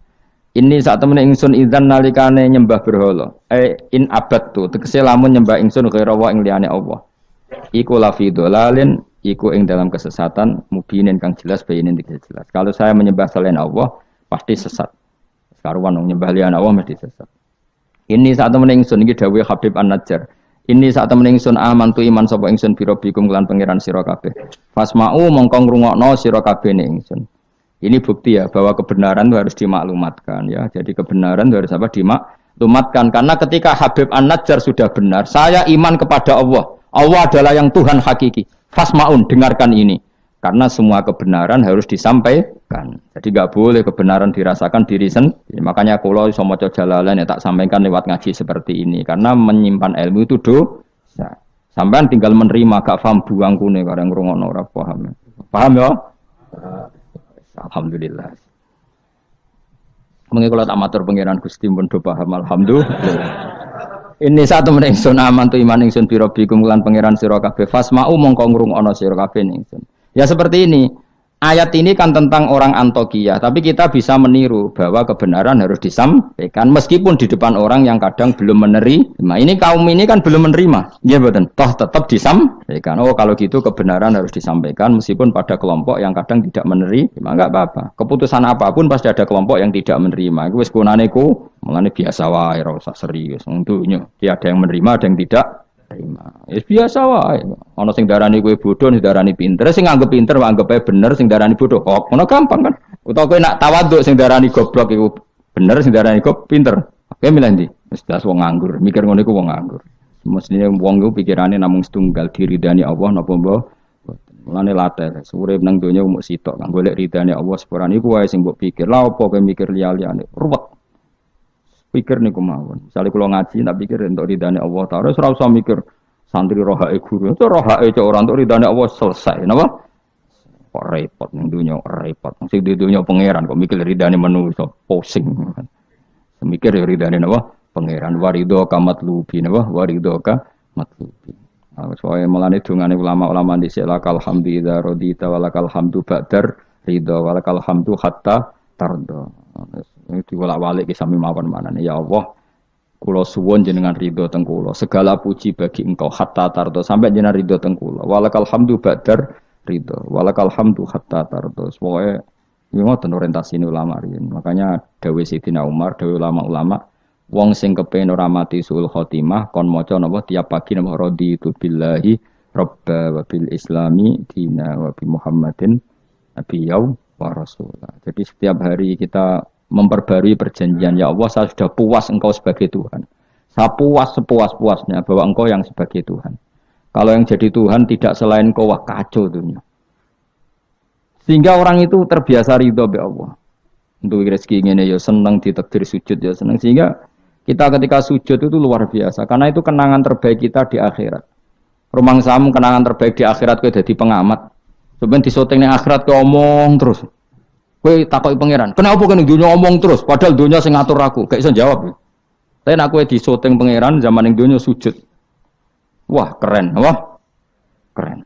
Ini saat temen ingsun idzan nalikane nyembah berhala. In abadtu tegese lamun nyembah ingsun ghaira wa ing liyane Allah. Iku lafi dolalin iku ing dalam kesesatan mubinin kang jelas bayinin tidak jelas. Kalau saya menyembah selain Allah pasti sesat. Karuan nyembah liyane Allah mesti sesat. Ini saat temen ingsun iki dawuh Habib An-Najjar. Ini saat temen ingsun amantu iman sapa ingsun bi rabbikum lan pangeran sira kabeh. Fasma'u mongko ngrungokno sira kabeh ning ingsun. Ini bukti ya bahwa kebenaran itu harus dimaklumatkan ya. Jadi kebenaran itu harus apa? Dimaklumatkan karena ketika Habib An-Najjar sudah benar, saya iman kepada Allah. Allah adalah yang Tuhan hakiki. Fasma'un, dengarkan ini. Karena semua kebenaran harus disampaikan. Jadi enggak boleh kebenaran dirasakan diri sendiri. Makanya kalau iso maca Jalalain ya tak sampaikan lewat ngaji seperti ini karena menyimpan ilmu itu dosa. Sampean tinggal menerima gak paham buang kune karo ngrungokno ora paham. Paham ya? Alhamdulillah. Mengko kula tak matur pangeran Gusti pun do paham alhamdulillah. Ini satu meneng sun aman tu iman ingsun biro bikum lan pangeran sira kabeh fasma'u mongko ngrungokno sira kabeh ingsun. Ya seperti ini. Ayat ini kan tentang orang Antokiyah, tapi kita bisa meniru bahwa kebenaran harus disampaikan meskipun di depan orang yang kadang belum menerima. Ini kaum ini kan belum menerima. Ya betul. Toh tetap disampaikan. Oh kalau gitu kebenaran harus disampaikan meskipun pada kelompok yang kadang tidak menerima, enggak apa-apa. Keputusan apapun pasti ada kelompok yang tidak menerima. Iku wis gunane ku, mulane biasa wae ora usah serius. Untuknya dia ada yang menerima, ada yang tidak terima. Ya biasa wae. Ana sing darani kowe bodoh, sing darani pinter, sing nganggep pinter anggap ae bener, sing darani bodoh kok. Ngono gampang kan. Utawa kowe nak tawaduk sing darani goblok iku bener, sing darani kok pinter. Kowe milih ndi? Wis das wong nganggur, mikir ngono iku wong nganggur. Mestine wong iku pikirane namung setunggal diridani Allah napa mbok. Mulane latar, urip nang donya mung sitok kang golek ridane Allah sepurane iku wae sing mbok pikir. Lah apa kowe mikir liya-liyane? Ruwet. Pikir niku mawon. Misale kula ngaji tak pikir entuk ridane Allah Ta'ala, ora usah mikir santri rohae guru. Itu rohae cek ora entuk ridane Allah selesai, napa? Kok repot ning dunya, repot. Sing di dunya pangeran kok mikir ridane manusa, pusing. Semikir ridane napa? Pangeran waridho kamatlubi napa? Waridho ka matlubi. Soale melane dungane ulama-ulama dhisik lakal hamdu idza radita walakal hamdu ba'dar ridho walakal hamdu hatta tardo. Itu walak-walik sami mawon manane ya Allah kula suwun jenengan ridho teng kula segala puji bagi engkau hatta tardo sampai jenengan ridho teng kula walakal hamdu ba'dar ridho walakal hamdu hatta tardo pokoke ngoten orientasine ulama riyen makanya dawuh Sayyidina Umar dawuh ulama-ulama wong sing kepengin ora mati suul khotimah kon maca napa tiap pagi napa raditu billahi robba wa bil islami dina wa bi Muhammadin nabiyyu wa rasulah. Jadi setiap hari kita memperbarui perjanjian ya Allah saya sudah puas engkau sebagai Tuhan. Saya puas sepuas-puasnya bahwa engkau yang sebagai Tuhan. Kalau yang jadi Tuhan tidak selain engkau wah kacau dunia. Sehingga orang itu terbiasa ridho be Allah. Untuk rezeki ngene ya seneng, ditakdir sujud ya seneng. Sehingga kita ketika sujud itu luar biasa karena itu kenangan terbaik kita di akhirat. Rumang samu kenangan terbaik di akhirat kowe dadi pengamat. Sampeyan disoting ning akhirat kowe omong terus. Kowe takoki pangeran, "Kenapa kene dunya omong terus padahal dunya sing ngatur aku?" Gak iso jawab. Tapi nek kowe disoting pangeran zaman ning dunya sujud. Wah, keren. Wah. Keren.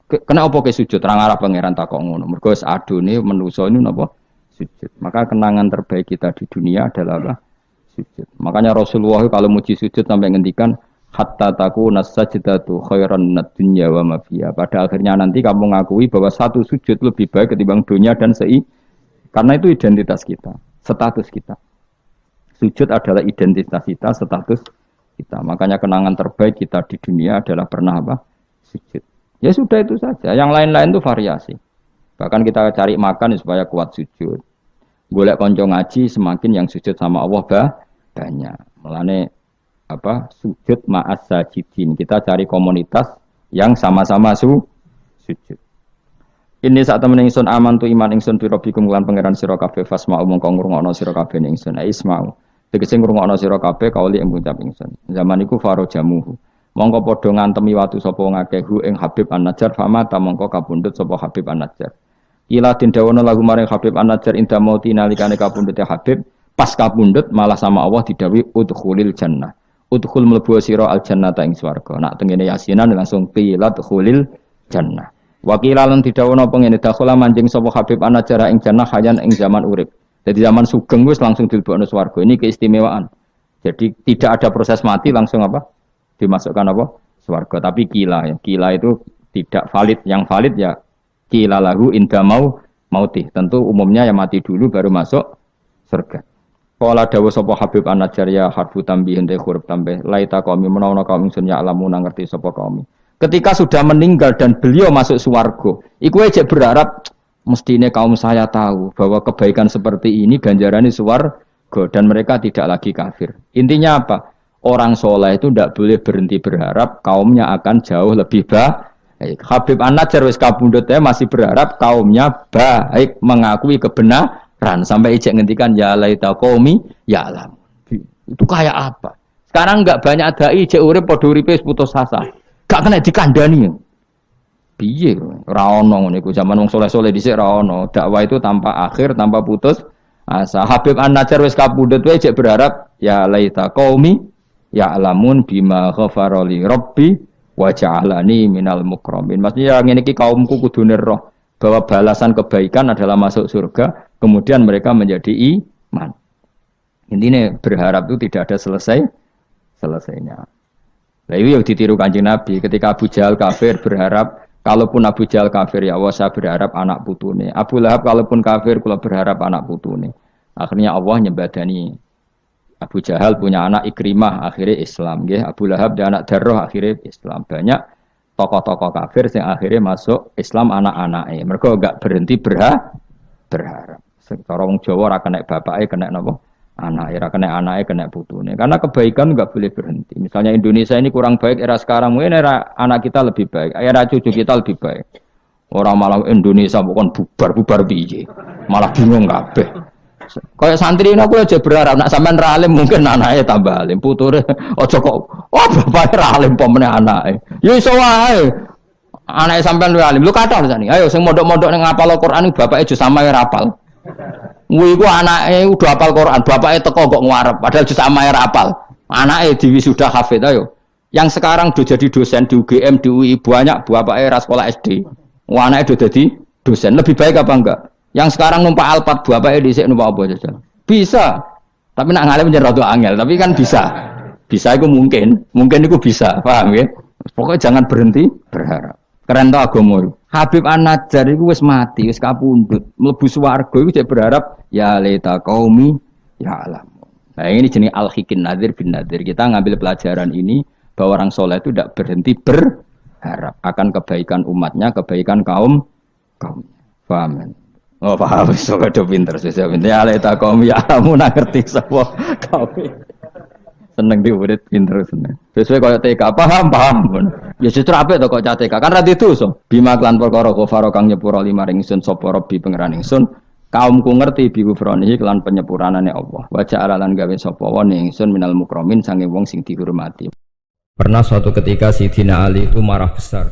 Kenapa kowe sujud? Terang arah pangeran takok ngono. Mergo wis adone manusa ini napa? Sujud. Maka kenangan terbaik kita di dunia adalah apa? Sujud. Makanya Rasulullah kalau muji sujud sampai ngendikan hatta takuna sajdatu khairan minad dunya wa ma fiha. Pada akhirnya nanti kamu mengakui bahwa satu sujud lebih baik ketimbang dunia dan karena itu identitas kita, status kita. Sujud adalah identitas kita, status kita. Makanya kenangan terbaik kita di dunia adalah pernah apa? Sujud. Ya sudah itu saja. Yang lain-lain itu variasi. Bahkan kita cari makan supaya kuat sujud. Golek konco ngaji semakin yang sujud sama Allah banyak. Mulane apa? Sujud ma'as sajidin. Kita cari komunitas yang sama-sama sujud. Ini saat temen ingsun aman tu iman ingsun tu rabbikum lan pangeran sira kabeh fasma'u mongko ngrungokno sira kabeh ingsun isma'u. Tegese ngrungokno sira kabeh kauli ing ngucap ingsun. Zaman iku farajamuhu. Mongko padha ngantemi watu sapa ngakehu ing Habib An-Najjar fama ta mongko kapundhut sapa Habib An-Najjar. Ila den dawono lagu maring Habib An-Najjar inda mauti nalikane kapundhute Habib pas kapundhut malah sama Allah didhawuhi udkhulil jannah. Udkhul mlebu sira al jannata ing swarga. Nak tengene yasinan langsung qilat khulil jannah. Wa qila lan didhawono pengene dakhala manjing sapa Habib An-Najjar ing jannah hayan ing zaman urip. Jadi zaman sugeng wis langsung dilebokno swarga. Ini keistimewaan. Jadi tidak ada proses mati langsung apa? Dimasukkan apa? Swarga. Tapi kila ya. Kila itu tidak valid. Yang valid ya kila lahu inda mautih. Tentu umumnya yang mati dulu baru masuk surga. Qala dawu sapa Habib An-Najjar ya harfu tambihin te huruf tambah laita qaumi menawa kaum ingsun ya alamuna ngerti sapa kaum. Ketika sudah meninggal dan beliau masuk swarga, iku aja berharap mestine kaum saya tahu bahwa kebaikan seperti ini ganjarannya swarga dan mereka tidak lagi kafir. Intinya apa? Orang soleh itu tidak boleh berhenti berharap kaumnya akan jauh lebih baik. Habib An-Najjar wis kabundutnya masih berharap kaumnya baik, mengakui kebenaran sampai ijek ngendikan ya laita qaumi ya alam. Itu kayak apa? Sekarang enggak banyak dai ijek urip padha uripe putus asa. Gak kena dikandani. Piye ora ono ngene iku zaman wong soleh-soleh dhisik ora ono. Dakwah itu tanpa akhir, tanpa putus asa. Habib An-Najjar wis kabundut wae ijek berharap ya laita qaumi ya'lamun bima ghafara li rabbi wa ja'alani minal mukramin. Maksudnya ngene iki kaumku kudu roh bahwa balasan kebaikan adalah masuk surga, kemudian mereka menjadi iman. Intinya berharap itu tidak ada selesainya. Nah itu yang ditiru Kanjeng Nabi ketika Abu Jahal kafir berharap kalaupun Abu Jahal kafir ya Allah saya berharap anak putune. Abu Lahab kalaupun kafir kula berharap anak putune. Akhirnya Allah nyebadani Abu Jahal punya anak Ikrimah akhirnya Islam, nggih. Abu Lahab dan anak Darrah akhirnya Islam. Banyak tokoh-tokoh kafir yang akhirnya masuk Islam anak-anaknya. Mereka enggak berhenti berharap. Cara wong Jawa ora kena bapake kena napa? Anake, ora kena anake kena putune. Karena kebaikan enggak boleh berhenti. Misalnya Indonesia ini kurang baik era sekarang, mungkin era anak kita lebih baik, era cucu kita lebih baik. Orang malah Indonesia bukan bubar piye. Malah bingung kabeh. Kayak santri ini aku aja berharap nak sampean ra alim mungkin anaknya tambah alim puture aja kok bapake ra alim pomene anake ya iso wae anake sampean luwih alim lu kathah jane ayo sing mondok-mondok ning ngapal Al-Qur'an bapake aja samae ra apal kuwi ku anake udah hafal Qur'an bapake teko kok ngarep padahal aja samae ra apal anake diwisuda hafid ayo yang sekarang udah jadi dosen di UGM di UI banyak bapake ra sekolah SD anake udah jadi dosen lebih baik apa enggak? Yang sekarang numpak Alphard bapaknya dhisik numpak apa saja. Bisa. Tapi nak ngalim jeneng rada angel, tapi kan bisa. Bisa itu mungkin itu bisa, paham ya? Pokoknya jangan berhenti berharap. Keren to agama. Habib An-Najjar iku wis mati, wis kapundhut, mlebu swarga iku jek berharap ya laita qaumi ya alam. Nah, ini jenis al-hikin nadir bin nadir. Kita ngambil pelajaran ini bahwa orang soleh itu tidak berhenti berharap akan kebaikan umatnya, kebaikan kaumnya. Paham? Oh paham, sobat pinter, saya pinter. Ya laita kaum ya kamu nak ngerti sapa kaum. seneng di murid pinter seneng. Sesuai kaya TK paham. Ya justru apik to kok TK kan ra dosa. Bima klan perkara kufaro kang nyepuro limaring ingsun sapa Rabbi pangeran ingsun. Kaumku ngerti bi kufronihi kelan penyepuranane Allah. Wa ja'alan gawe sapa wong ingsun minal mukramin sange wong sing dihormati. Pernah suatu ketika Sidina Ali itu marah besar.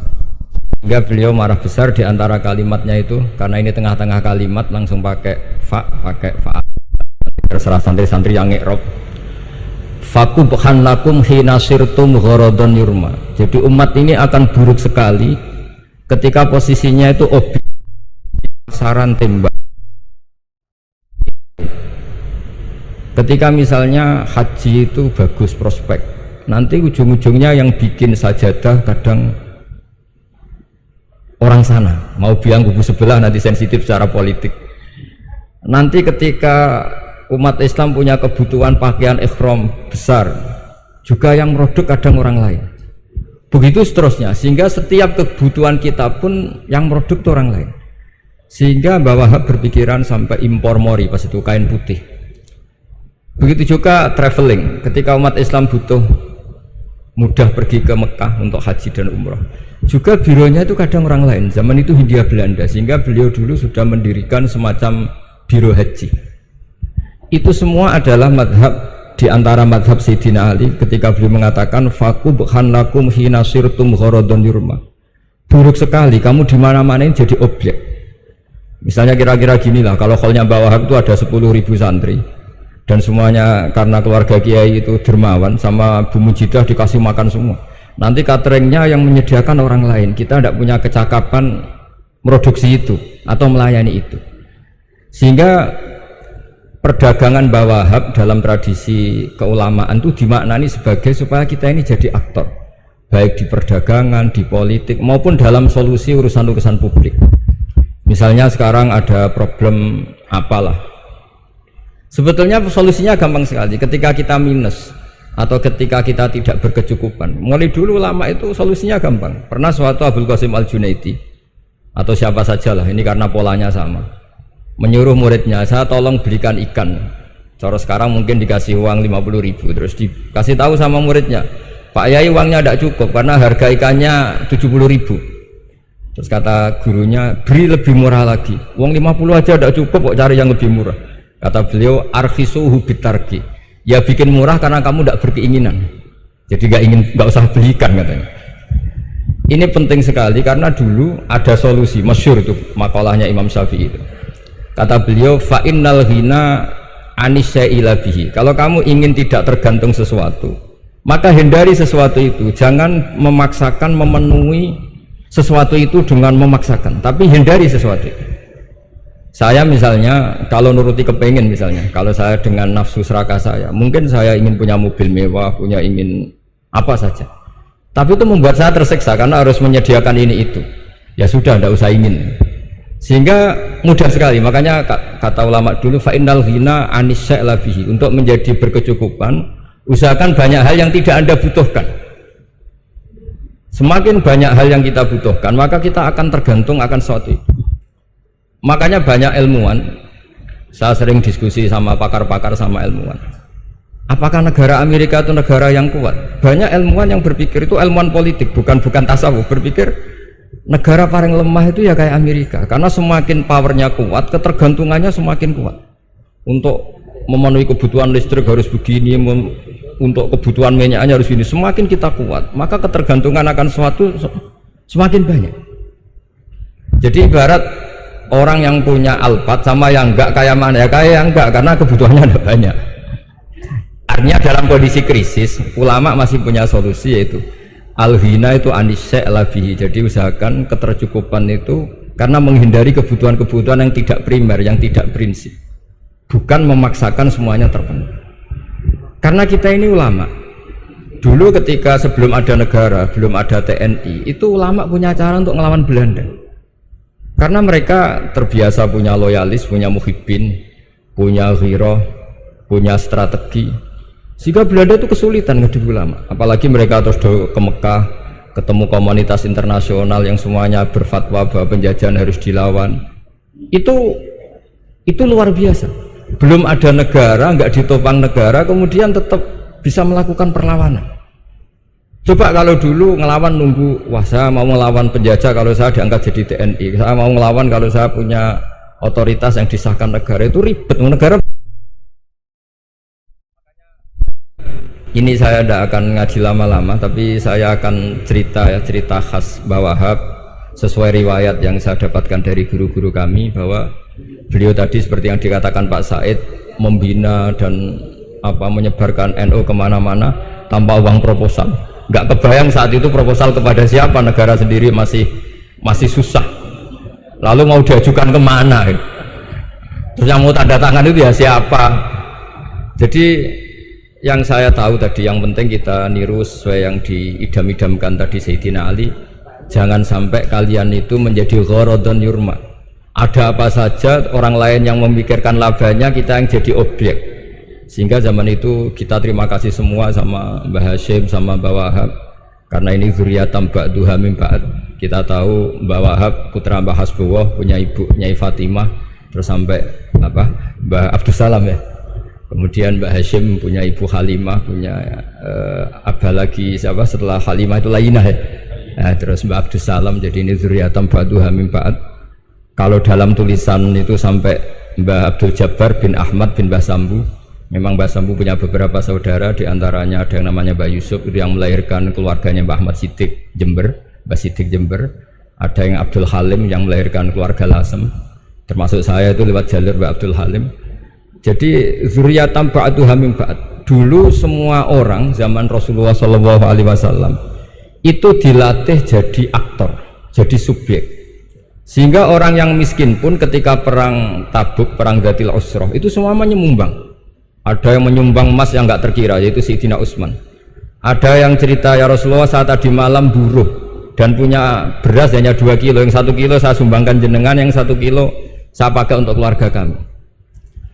Hingga beliau marah besar di antara kalimatnya itu karena ini tengah-tengah kalimat langsung pakai fa. Terserah santri-santri yang iqrab. Fakubhan lakum hina sirtum gharadun yurma. Jadi umat ini akan buruk sekali ketika posisinya itu objek saran tembak. Ketika misalnya haji itu bagus prospek, nanti ujung-ujungnya yang bikin sajadah kadang orang sana, mau biang kubu sebelah nanti sensitif secara politik. Nanti ketika umat Islam punya kebutuhan pakaian ihram besar, juga yang merodok kadang orang lain. Begitu seterusnya, sehingga setiap kebutuhan kita pun yang merodok itu orang lain. Sehingga Mbah Wahab berpikiran sampai impor mori pas itu kain putih. Begitu juga traveling, ketika umat Islam butuh mudah pergi ke Mekah untuk haji dan umroh, juga bironya itu kadang orang lain. Zaman itu Hindia Belanda, sehingga beliau dulu sudah mendirikan semacam biro haji. Itu semua adalah madhab di antara madhab Sayyidina Ali ketika beliau mengatakan fakubhan lakum hina sirtum gharadun yurma. Buruk sekali kamu di mana-mana ini jadi objek. Misalnya kira-kira gini lah, kalau kholnya Mbah Wahab itu ada 10.000 santri dan semuanya karena keluarga kiai itu dermawan, sama Bu Mujidah dikasih makan semua. Nanti cateringnya yang menyediakan orang lain, kita tidak punya kecakapan produksi itu atau melayani itu. Sehingga perdagangan Mbah Wahab dalam tradisi keulamaan itu dimaknani sebagai supaya kita ini jadi aktor, baik di perdagangan, di politik maupun dalam solusi urusan-urusan publik. Misalnya sekarang ada problem apalah, sebetulnya solusinya gampang sekali. Ketika kita minus atau ketika kita tidak berkecukupan, mulai dulu lama itu solusinya gampang. Pernah suatu Abdul Qasim Al-Junaidi atau siapa sajalah, ini karena polanya sama, menyuruh muridnya, saya tolong belikan ikan. Cara sekarang mungkin dikasih uang 50.000, terus dikasih tahu sama muridnya, Pak Yai uangnya tidak cukup karena harga ikannya 70.000. Terus kata gurunya, beri lebih murah lagi, uang 50 aja tidak cukup kok, cari yang lebih murah. Kata beliau, arkhisuhu bitarki, ya bikin murah karena kamu tidak berkeinginan, jadi nggak usah belikan katanya. Ini penting sekali karena dulu ada solusi masyhur itu makalahnya Imam Syafi'i itu. Kata beliau, fa innal ghina anisya'ila bihi. Kalau kamu ingin tidak tergantung sesuatu, maka hindari sesuatu itu. Jangan memaksakan memenuhi sesuatu itu dengan memaksakan, tapi hindari sesuatu itu. Saya misalnya kalau nuruti kepengen, misalnya kalau saya dengan nafsu serakah saya, mungkin saya ingin punya mobil mewah, punya ingin apa saja, tapi itu membuat saya tersiksa karena harus menyediakan ini itu. Ya sudah, tidak usah ingin. Sehingga mudah sekali. Makanya kata ulama dulu, fa innal ghina anisya'la bihi. Untuk menjadi berkecukupan, usahakan banyak hal yang tidak Anda butuhkan. Semakin banyak hal yang kita butuhkan, maka kita akan tergantung akan sesuatu. Makanya banyak ilmuwan, saya sering diskusi sama pakar-pakar sama ilmuwan, apakah negara Amerika itu negara yang kuat? Banyak ilmuwan yang berpikir itu ilmuwan politik, bukan tasawuf, berpikir negara paling lemah itu ya kayak Amerika, karena semakin powernya kuat, ketergantungannya semakin kuat. Untuk memenuhi kebutuhan listrik harus begini, untuk kebutuhan minyaknya harus ini. Semakin kita kuat, maka ketergantungan akan sesuatu semakin banyak. Jadi ibarat orang yang punya Alphard sama yang enggak, kayak mana ya? Kayak yang enggak, karena kebutuhannya ada banyak. Artinya dalam kondisi krisis, ulama masih punya solusi, yaitu al-ghina itu anisya'la bihi. Jadi usahakan ketercukupan itu karena menghindari kebutuhan-kebutuhan yang tidak primer, yang tidak prinsip, bukan memaksakan semuanya terpenuhi. Karena kita ini ulama, dulu ketika sebelum ada negara, belum ada TNI, itu ulama punya cara untuk melawan Belanda. Karena mereka terbiasa punya loyalis, punya muhibbin, punya ghirah, punya strategi. Sehingga Belanda itu kesulitan ngedip ulama. Apalagi mereka terus ke Mekah, ketemu komunitas internasional yang semuanya berfatwa bahwa penjajahan harus dilawan. Itu luar biasa. Belum ada negara, nggak ditopang negara, kemudian tetap
bisa melakukan perlawanan. Coba kalau dulu ngelawan nunggu, wah saya mau ngelawan penjajah kalau saya diangkat jadi TNI, saya mau ngelawan kalau saya punya otoritas yang disahkan negara, itu ribet. Negara ini saya tidak akan ngaji lama-lama, tapi saya akan cerita ya, cerita khas Mbah Wahab sesuai riwayat yang saya dapatkan dari guru-guru kami, bahwa beliau tadi seperti yang dikatakan Pak Said, membina dan menyebarkan NU kemana-mana tanpa uang proposal. Nggak kebayang saat itu proposal kepada siapa, negara sendiri masih susah, lalu mau diajukan kemana, terus yang mau tanda tangan itu ya siapa. Jadi yang saya tahu tadi, yang penting kita niru sesuai yang diidam-idamkan tadi Sayyidina Ali. Jangan sampai kalian itu menjadi gharadun yurma, ada apa saja orang lain yang memikirkan labanya, kita yang jadi objek. Sehingga zaman itu kita terima kasih semua sama Mbah Hashim sama Mbah Wahab, karena ini zuriyatam ba'duha min ba'd. Kita tahu Mbah Wahab putra Mbah Hasbullah, punya ibu Nyai Fatimah, terus sampai Mbah Abdus Salam ya. Kemudian Mbah Hashim punya ibu Halimah, punya lagi siapa setelah Halimah itu Lainah ya. Nah, terus Mbah Abdus Salam, jadi ini zuriyatam ba'duha min ba'd. Kalau dalam tulisan itu sampai Mbah Abdul Jabbar bin Ahmad bin Mbah Sambu. Memang Mbah Sambu punya beberapa saudara, diantaranya ada yang namanya Mbah Yusuf, itu yang melahirkan keluarganya Mbah Ahmad Siddiq Jember, Mbah Siddiq Jember. Ada yang Abdul Halim yang melahirkan keluarga Lasem, termasuk saya itu lewat jalur Mbah Abdul Halim. Jadi zuriyatam ba'duha min ba'd. Dulu semua orang zaman Rasulullah SAW itu dilatih jadi aktor, jadi subjek. Sehingga orang yang miskin pun ketika perang Tabuk, perang Dzatil Usrah, itu semua menyumbang. Ada yang menyumbang emas yang nggak terkira, yaitu Sayyidina Utsman. Ada yang cerita, ya Rasulullah saat tadi malam buruh dan punya beras hanya 2 kilo, yang 1 kilo saya sumbangkan jenengan, yang 1 kilo saya pakai untuk keluarga kami.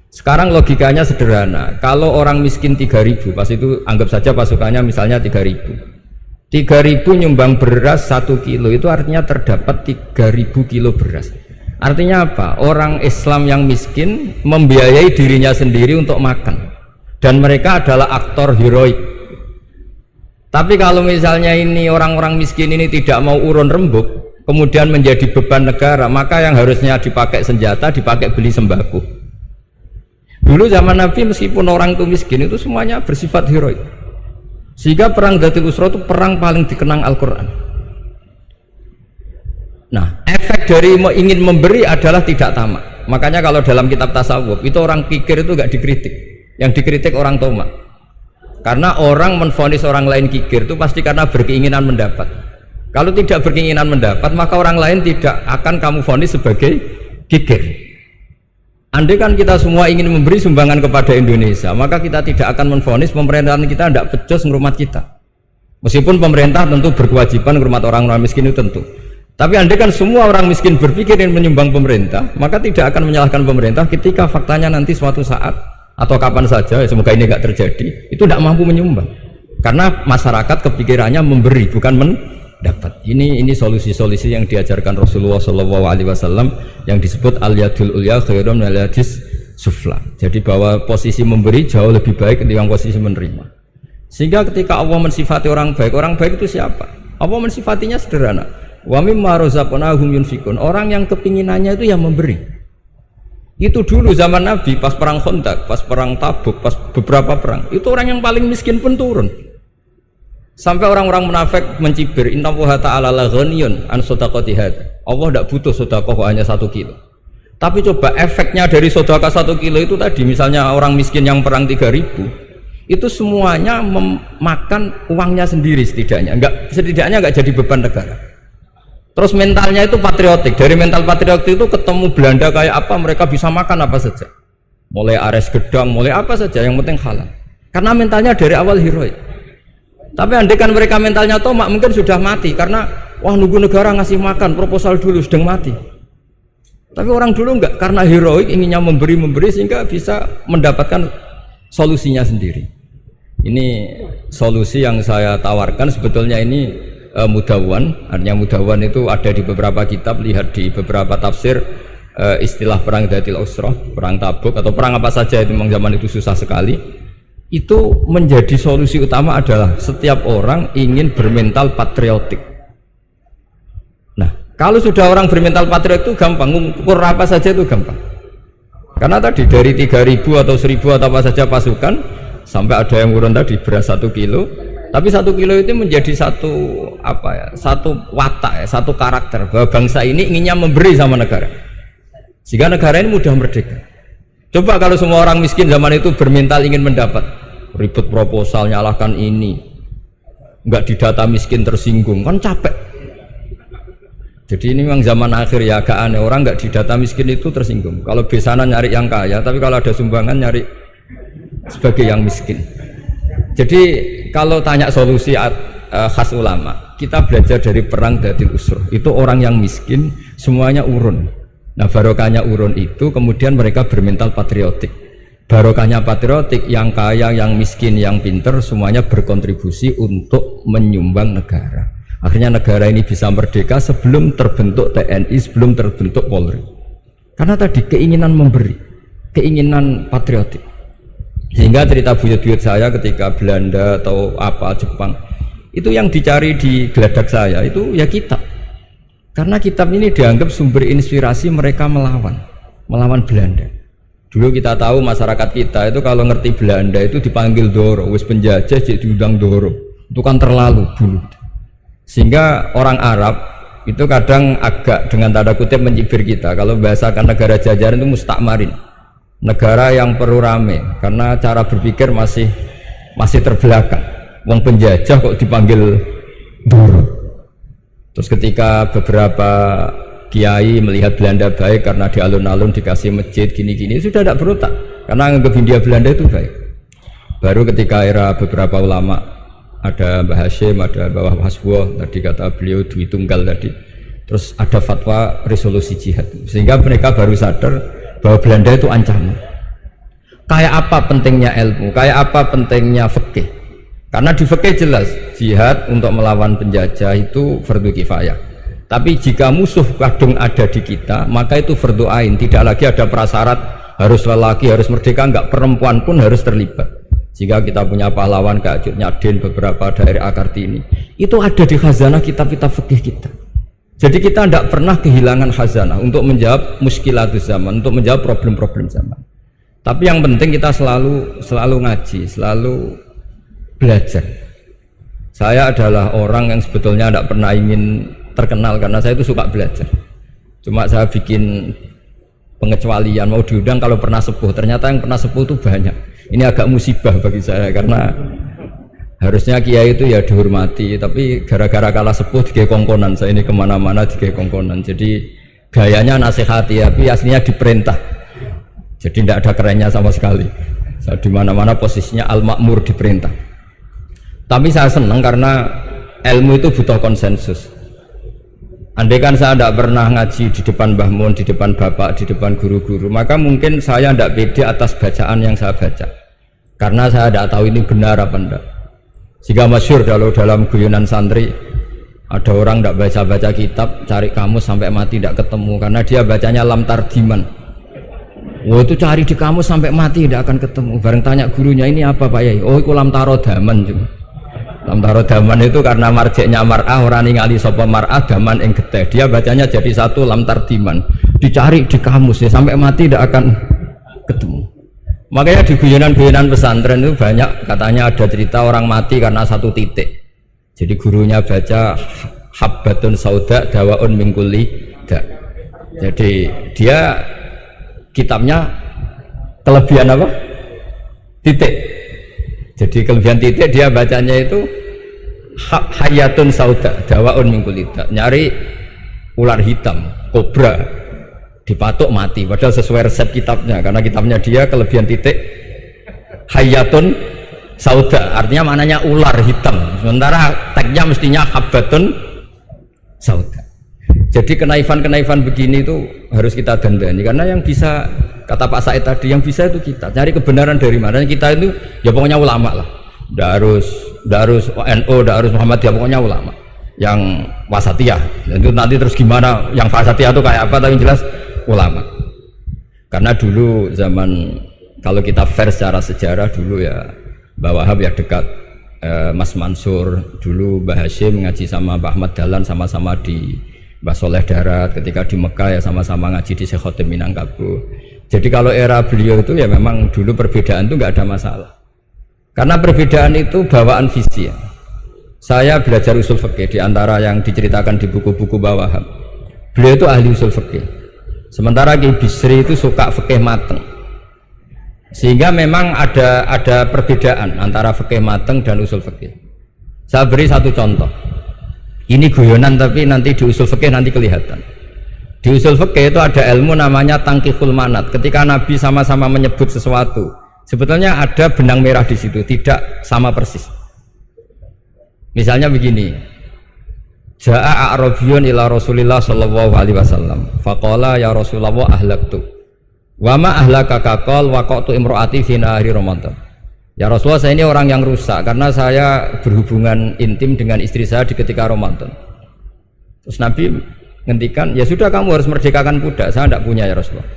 Sekarang logikanya sederhana, kalau orang miskin 3.000, pas itu anggap saja pasukannya misalnya 3.000 nyumbang beras 1 kilo, itu artinya terdapat 3.000 kilo beras. Artinya apa? Orang Islam yang miskin membiayai dirinya sendiri untuk makan, dan mereka adalah aktor heroik. Tapi kalau misalnya ini orang-orang miskin ini tidak mau urun rembuk, kemudian menjadi beban negara, maka yang harusnya dipakai senjata dipakai beli sembako. Dulu zaman Nabi meskipun orang itu miskin, itu semuanya bersifat heroik. Sehingga perang Dzatil Usrah itu perang paling dikenang Al-Quran. Nah, efek dari ingin memberi adalah tidak tamak. Makanya kalau dalam kitab tasawuf itu orang kikir itu gak dikritik, yang dikritik orang tomak. Karena orang menvonis orang lain kikir itu pasti karena berkeinginan mendapat. Kalau tidak berkeinginan mendapat, maka orang lain tidak akan kamu vonis sebagai kikir. Andai kan kita semua ingin memberi sumbangan kepada Indonesia, maka kita tidak akan menvonis pemerintahan kita tidak becus ngurmat kita. Meskipun pemerintah tentu berkewajiban ngurmat orang-orang miskin itu tentu. Tapi andai kan semua orang miskin berpikir ingin menyumbang pemerintah, maka tidak akan menyalahkan pemerintah ketika faktanya nanti suatu saat atau kapan saja, semoga ini tidak terjadi, itu tidak mampu menyumbang. Karena masyarakat kepikirannya memberi, bukan mendapat. Ini solusi-solusi yang diajarkan Rasulullah SAW yang disebut al-yadul ulya khairun minal yadis sufla. Jadi bahwa posisi memberi jauh lebih baik ketimbang posisi menerima. Sehingga ketika Allah mensifati orang baik itu siapa? Allah mensifatinya sederhana. Wa mimma razaqnahum yunfikun. Orang yang kepinginannya itu yang memberi. Itu dulu zaman Nabi pas perang Khandaq, pas perang Tabuk, pas beberapa perang, itu orang yang paling miskin pun turun. Sampai orang-orang munafik mencibir, innallaha ta'ala la ghaniyun an shadaqati hadza. Allah tidak butuh sedekah hanya 1 kilo. Tapi coba efeknya dari sedekah 1 kilo itu tadi, misalnya orang miskin yang perang 3.000, itu semuanya memakan uangnya sendiri setidaknya nggak jadi beban negara. Terus mentalnya itu patriotik. Dari mental patriotik itu ketemu Belanda kayak apa, mereka bisa makan apa saja, mulai ares gedang, mulai apa saja, yang penting halal. Karena mentalnya dari awal heroik. Tapi andai kan mereka mentalnya tomak, mungkin sudah mati. Karena wah nunggu negara ngasih makan, proposal dulu sedang mati. Tapi orang dulu enggak, karena heroik inginnya memberi sehingga bisa mendapatkan solusinya sendiri. Ini solusi yang saya tawarkan sebetulnya ini mudawwan. Artinya mudawwan itu ada di beberapa kitab, lihat di beberapa tafsir istilah perang Dzatil Usrah, perang Tabuk atau perang apa saja itu memang zaman itu susah sekali. itu menjadi solusi utama adalah setiap orang ingin bermental patriotik. Nah, kalau sudah orang bermental patriotik itu gampang, ukur apa saja itu gampang. Karena tadi dari 3.000 atau 1.000 atau apa saja pasukan sampai ada yang urun tadi beras 1 kilo, tapi 1 kilo itu menjadi satu apa ya, satu watak ya, satu karakter bahwa bangsa ini inginnya memberi sama negara, sehingga negara ini mudah merdeka. Coba kalau semua orang miskin zaman itu bermental ingin mendapat, ribut proposal, nyalahkan ini, nggak didata miskin tersinggung, kan capek. Jadi ini memang zaman akhir ya, agak aneh, orang nggak didata miskin itu tersinggung. Kalau besanan nyari yang kaya, tapi kalau ada sumbangan nyari sebagai yang miskin. Jadi kalau tanya solusi khas ulama, kita belajar dari perang Dhatil Usruh. Itu orang yang miskin semuanya urun. Nah, barokahnya urun itu kemudian mereka bermental patriotik. Barokahnya patriotik, yang kaya, yang miskin, yang pinter semuanya berkontribusi untuk menyumbang negara. Akhirnya negara ini bisa merdeka sebelum terbentuk TNI, sebelum terbentuk Polri. Karena tadi keinginan memberi, keinginan patriotik. Sehingga cerita buyut-buyut saya ketika Belanda atau apa Jepang, itu yang dicari di geladak saya itu ya kitab. Karena kitab ini dianggap sumber inspirasi mereka melawan Belanda. Dulu kita tahu masyarakat kita itu kalau ngerti Belanda itu dipanggil Doro, wis penjajah jadi diundang Doro. Itu kan terlalu dulu. Sehingga orang Arab itu kadang agak dengan tanda kutip mencibir kita. Kalau bahasakan negara jajahan itu mustakmarin, negara yang perlu rame karena cara berpikir masih terbelakang. Wong penjajah kok dipanggil Doro. Terus ketika beberapa kiai melihat Belanda baik karena di alun-alun dikasih masjid gini-gini, sudah tidak berotak karena anggap Hindia Belanda itu baik. Baru ketika era beberapa ulama, ada Mbah Hashim, ada Mbah Hasbuh, tadi kata beliau Dwi Tunggal tadi, terus ada fatwa resolusi jihad, sehingga mereka baru sadar bahwa Belanda itu ancaman. Kayak apa pentingnya ilmu, kayak apa pentingnya fikih. Karena di fikih jelas jihad untuk melawan penjajah itu fardu kifayah. Tapi jika musuh kadung ada di kita, maka itu fardu ain. Tidak lagi ada prasyarat harus lelaki, harus merdeka, enggak, perempuan pun harus terlibat. Jika kita punya pahlawan kayak Cut Nyadin, beberapa daerah Kartini, itu ada di khazanah kitab-kitab fikih kita. Jadi kita tidak pernah kehilangan khazanah untuk menjawab muskilatus zaman, untuk menjawab problem-problem zaman. Tapi yang penting kita selalu ngaji, selalu belajar. Saya adalah orang yang sebetulnya tidak pernah ingin terkenal karena saya itu suka belajar. Cuma saya bikin pengecualian, mau diundang kalau pernah sepuh. Ternyata yang pernah sepuh itu banyak. Ini agak musibah bagi saya karena harusnya kiai itu ya dihormati, tapi gara-gara kalah sepuh digawe kongkonan. Saya ini kemana-mana digawe kongkonan. Jadi gayanya nasihati, tapi aslinya diperintah. Jadi tidak ada kerennya sama sekali. Saya di mana-mana posisinya al-makmur, diperintah. Tapi saya senang karena ilmu itu butuh konsensus. Andai kan saya tidak pernah ngaji di depan Mbah Mun, di depan bapak, di depan guru-guru, maka mungkin saya tidak pede atas bacaan yang saya baca. Karena saya tidak tahu ini benar apa enggak. Jika masyhur dalam guyonan santri, ada orang tidak baca-baca kitab, cari kamus sampai mati tidak ketemu, karena dia bacanya lam tardiman. Oh, itu cari di kamus sampai mati tidak akan ketemu. Bareng tanya gurunya, ini apa Pak Yai? Oh, itu lam tarodaman juga. Lam tarodaman itu karena marjeknya mar'ah, orang ningali sapa mar'ah daman ing getih. Dia bacanya jadi satu lam tardiman. Dicari di kamus ya sampai mati tidak akan ketemu. Makanya di guyonan-guyonan pesantren itu banyak katanya ada cerita orang mati karena satu titik. Jadi gurunya baca habbatun sauda dawaun min kulli da. Jadi dia kitabnya kelebihan apa? Titik. Jadi kelebihan titik dia bacanya itu hayatun sauda dawaun min kulli da. Nyari ular hitam, kobra, dipatuk mati, padahal sesuai resep kitabnya, karena kitabnya dia kelebihan titik hayatun sauda, artinya maknanya ular hitam, sementara tagnya mestinya habbatun sauda. Jadi kenaifan-kenaifan begini itu harus kita dandani, karena yang bisa, kata Pak Said tadi, yang bisa itu kita cari kebenaran dari mana. Kita itu ya pokoknya ulama lah, tidak harus NU, tidak harus Muhammadiyah, pokoknya ulama yang wasatiyah. Dan itu nanti terus gimana yang wasatiyah itu kayak apa, tapi jelas ulama. Karena dulu zaman, kalau kita fair secara sejarah dulu ya, Mbah Wahab ya dekat Mas Mansur, dulu Mbah Hashim ngaji sama Mbah Ahmad Dahlan sama-sama di Mbah Soleh Darat, ketika di Mekah ya sama-sama ngaji di Syekh Khotim Minangkabau. Jadi kalau era beliau itu ya memang dulu perbedaan itu nggak ada masalah, karena perbedaan itu bawaan visi ya. Saya belajar usul fikih di antara yang diceritakan di buku-buku Mbah Wahab, beliau itu ahli usul fikih, sementara Ki Bisri itu suka fikih mateng. Sehingga memang ada perbedaan antara fikih mateng dan usul fikih. Saya beri satu contoh. Ini guyonan tapi nanti di usul fikih nanti kelihatan. Di usul fikih itu ada ilmu namanya tangkihul manat. Ketika Nabi sama-sama menyebut sesuatu, sebetulnya ada benang merah di situ, tidak sama persis. Misalnya begini. Ja'a a'rabiyun ila Rasulillah sallallahu alaihi wasallam. Faqala ya Rasulullah ahlaktu. Wa ma ahlaka kaqal waqatu imraati fi nahari Ramadan. Ya Rasulullah, saya ini orang yang rusak karena saya berhubungan intim dengan istri saya di ketika Ramadan. Terus Nabi ngendikan, ya sudah kamu harus merdekakan budak, saya tidak punya ya Rasulullah.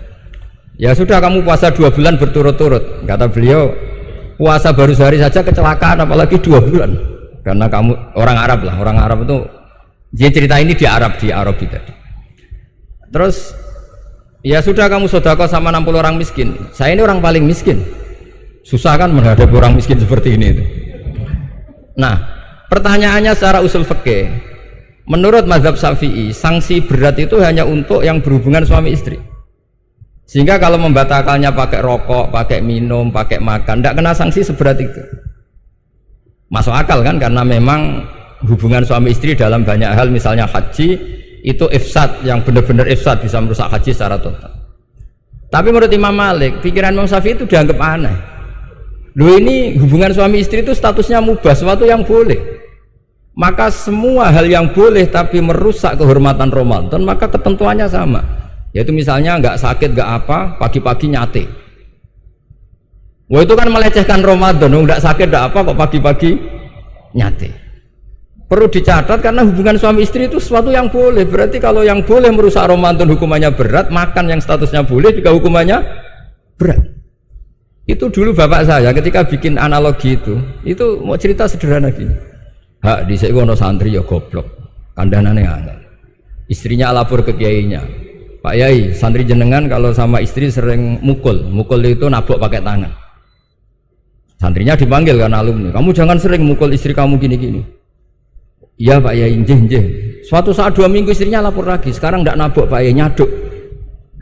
Ya sudah kamu puasa 2 bulan berturut-turut. Kata beliau, puasa baru sehari saja kecelakaan apalagi 2 bulan. Karena kamu orang Arab lah, orang Arab itu dia cerita ini di Arab tadi. Terus ya sudah kamu sedekah sama 60 orang miskin. Saya ini orang paling miskin. Susah kan menghadapi orang miskin seperti ini itu. Nah, pertanyaannya secara usul fikih, menurut mazhab Syafi'i, sanksi berat itu hanya untuk yang berhubungan suami istri. Sehingga kalau membatalkannya pakai rokok, pakai minum, pakai makan, tidak kena sanksi seberat itu. Masuk akal kan, karena memang hubungan suami istri dalam banyak hal, misalnya haji, itu ifsad, yang benar-benar ifsad, bisa merusak haji secara total. Tapi menurut Imam Malik, pikiran Imam Syafi'i itu dianggap aneh. Loh, ini hubungan suami istri itu statusnya mubah, sesuatu yang boleh. Maka semua hal yang boleh tapi merusak kehormatan Ramadan, maka ketentuannya sama. Yaitu misalnya nggak sakit, nggak apa, pagi-pagi nyate. Wah, itu kan melecehkan Ramadan, nggak sakit, nggak apa, kok pagi-pagi nyate. Perlu dicatat karena hubungan suami istri itu sesuatu yang boleh. Berarti kalau yang boleh merusak Ramadan hukumannya berat, makan yang statusnya boleh juga hukumannya berat. Itu dulu bapak saya ketika bikin analogi itu mau cerita sederhana gini. Hak di ono santri ya goblok, kandhanane angel. Istrinya lapor ke kiainya. Pak Yai, santri jenengan kalau sama istri sering mukul itu nabok pakai tangan. Santrinya dipanggil kan alumni. Kamu jangan sering mukul istri kamu gini-gini. Iya Pak Yai, njeh. Suatu saat 2 minggu istrinya lapor lagi, sekarang tidak nabok Pak Yai, nyaduk.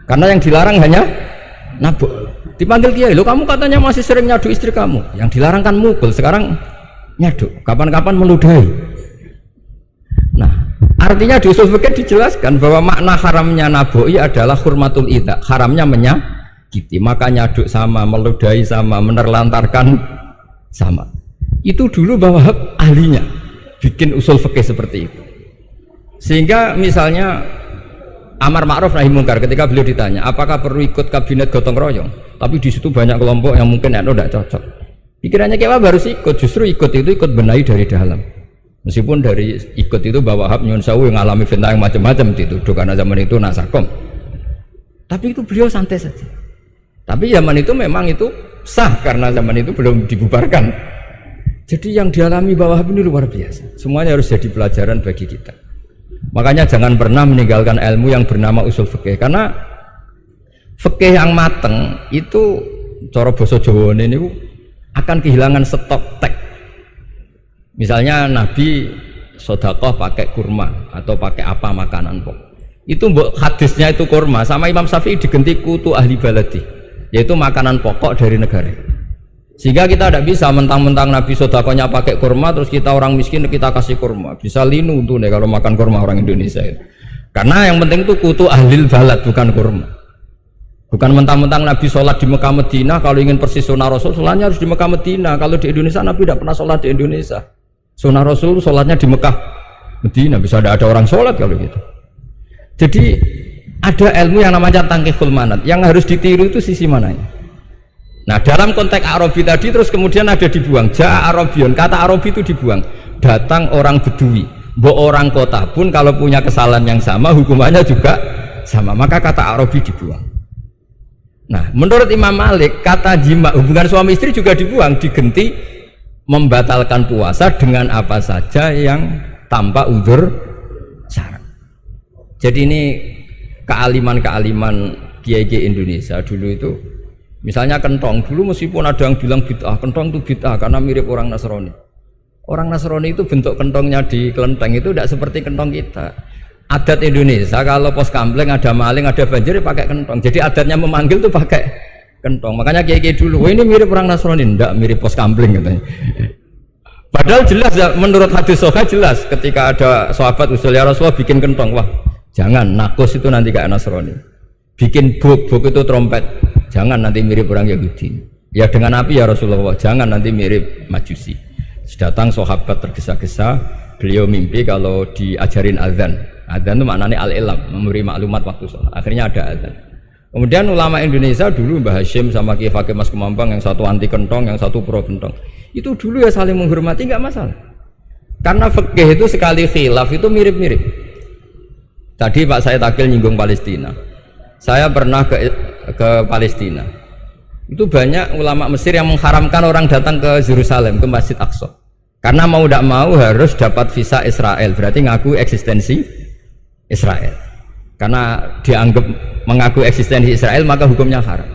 Karena yang dilarang hanya nabok. Dipanggil Kiai, lo kamu katanya masih sering nyaduk istri kamu. Yang dilarang kan mukul, sekarang nyaduk. Kapan-kapan meludahi. Nah, artinya di usul fikih dijelaskan bahwa makna haramnya naboi adalah hurmatul idza, haramnya menyakiti. Maka nyaduk sama, meludahi sama, menerlantarkan sama. Itu dulu bahwa ahlinya bikin usul fikih seperti itu. Sehingga misalnya amar ma'ruf nahi mungkar, ketika beliau ditanya apakah perlu ikut kabinet gotong royong, tapi di situ banyak kelompok yang mungkin tidak cocok, pikirannya kayak harus ikut. Justru ikut benahi dari dalam. Meskipun dari ikut itu bahwa Wahab nyun sewu yang ngalami fitnah yang macam-macam dituduh karena zaman itu nasakom, tapi itu beliau santai saja. Tapi zaman itu memang itu sah karena zaman itu belum dibubarkan. Jadi yang dialami Mbah Wahab ini luar biasa. Semuanya harus jadi pelajaran bagi kita. Makanya jangan pernah meninggalkan ilmu yang bernama usul fikih, karena fikih yang mateng itu cara basa Jawa ini akan kehilangan stok teks. Misalnya Nabi sedekah pakai kurma atau pakai apa makanan pokok. Itu hadisnya itu kurma, sama Imam Syafi'i digenti kutu ahli baladi, yaitu makanan pokok dari negara. Sehingga kita tidak bisa mentang-mentang Nabi sedekahnya pakai kurma terus kita orang miskin kita kasih kurma. Bisa linu tuh nih kalau makan kurma orang Indonesia itu. Karena yang penting itu kutu ahlil balad, bukan kurma. Bukan mentang-mentang Nabi sholat di Mekah Medina, kalau ingin persis sunnah Rasul, sholatnya harus di Mekah Medina. Kalau di Indonesia Nabi tidak pernah sholat di Indonesia. Sunnah Rasul sholatnya di Mekah Medina, bisa ada orang sholat kalau gitu. Jadi ada ilmu yang namanya tangkihul manat, yang harus ditiru itu sisi mananya. Nah, dalam konteks Arabi tadi terus kemudian ada dibuang. Ja'a Arabion, kata Arabi itu dibuang. Datang orang Bedui, orang kota pun kalau punya kesalahan yang sama hukumannya juga sama, maka kata Arabi dibuang. Nah, menurut Imam Malik kata jima, hubungan suami istri juga dibuang, digenti membatalkan puasa dengan apa saja yang tanpa udzur syarat. Jadi ini kealiman kiai-kiai Indonesia dulu itu, misalnya kentong dulu meskipun ada yang bilang bid'ah, kentong itu bid'ah karena mirip orang Nasrani. Orang Nasrani itu bentuk kentongnya di kelenteng itu tidak seperti kentong kita. Adat Indonesia kalau pos kampleng ada maling, ada banjir pakai kentong. Jadi adatnya memanggil tuh pakai kentong. Makanya kiai-kiai dulu, ini mirip orang Nasrani, enggak mirip pos kampleng katanya. Padahal jelas ya, menurut hadis sahih jelas ketika ada sahabat usul ya Rasulullah bikin kentong, wah jangan, nakus itu nanti kayak Nasrani. Bikin buk itu trompet, jangan nanti mirip orang Yahudi. Ya dengan api ya Rasulullah, jangan nanti mirip Majusi. Datang sahabat tergesa-gesa, beliau mimpi kalau diajarin azan. Azan itu maknanya al-ilam, memberi maklumat waktu sholat. Akhirnya ada azan. Kemudian ulama Indonesia dulu Mbah Hashim sama Kiai Fakih Mas Kemambang, yang satu anti kentong, yang satu pro kentong. Itu dulu ya saling menghormati, nggak masalah. Karena fikih itu sekali khilaf itu mirip-mirip. Tadi Pak saya Takil nyinggung Palestina. Saya pernah ke Palestina. Itu banyak ulama Mesir yang mengharamkan orang datang ke Yerusalem, ke Masjid Aqsa. Karena mau tidak mau harus dapat visa Israel, berarti ngaku eksistensi Israel. Karena dianggap mengaku eksistensi Israel maka hukumnya haram.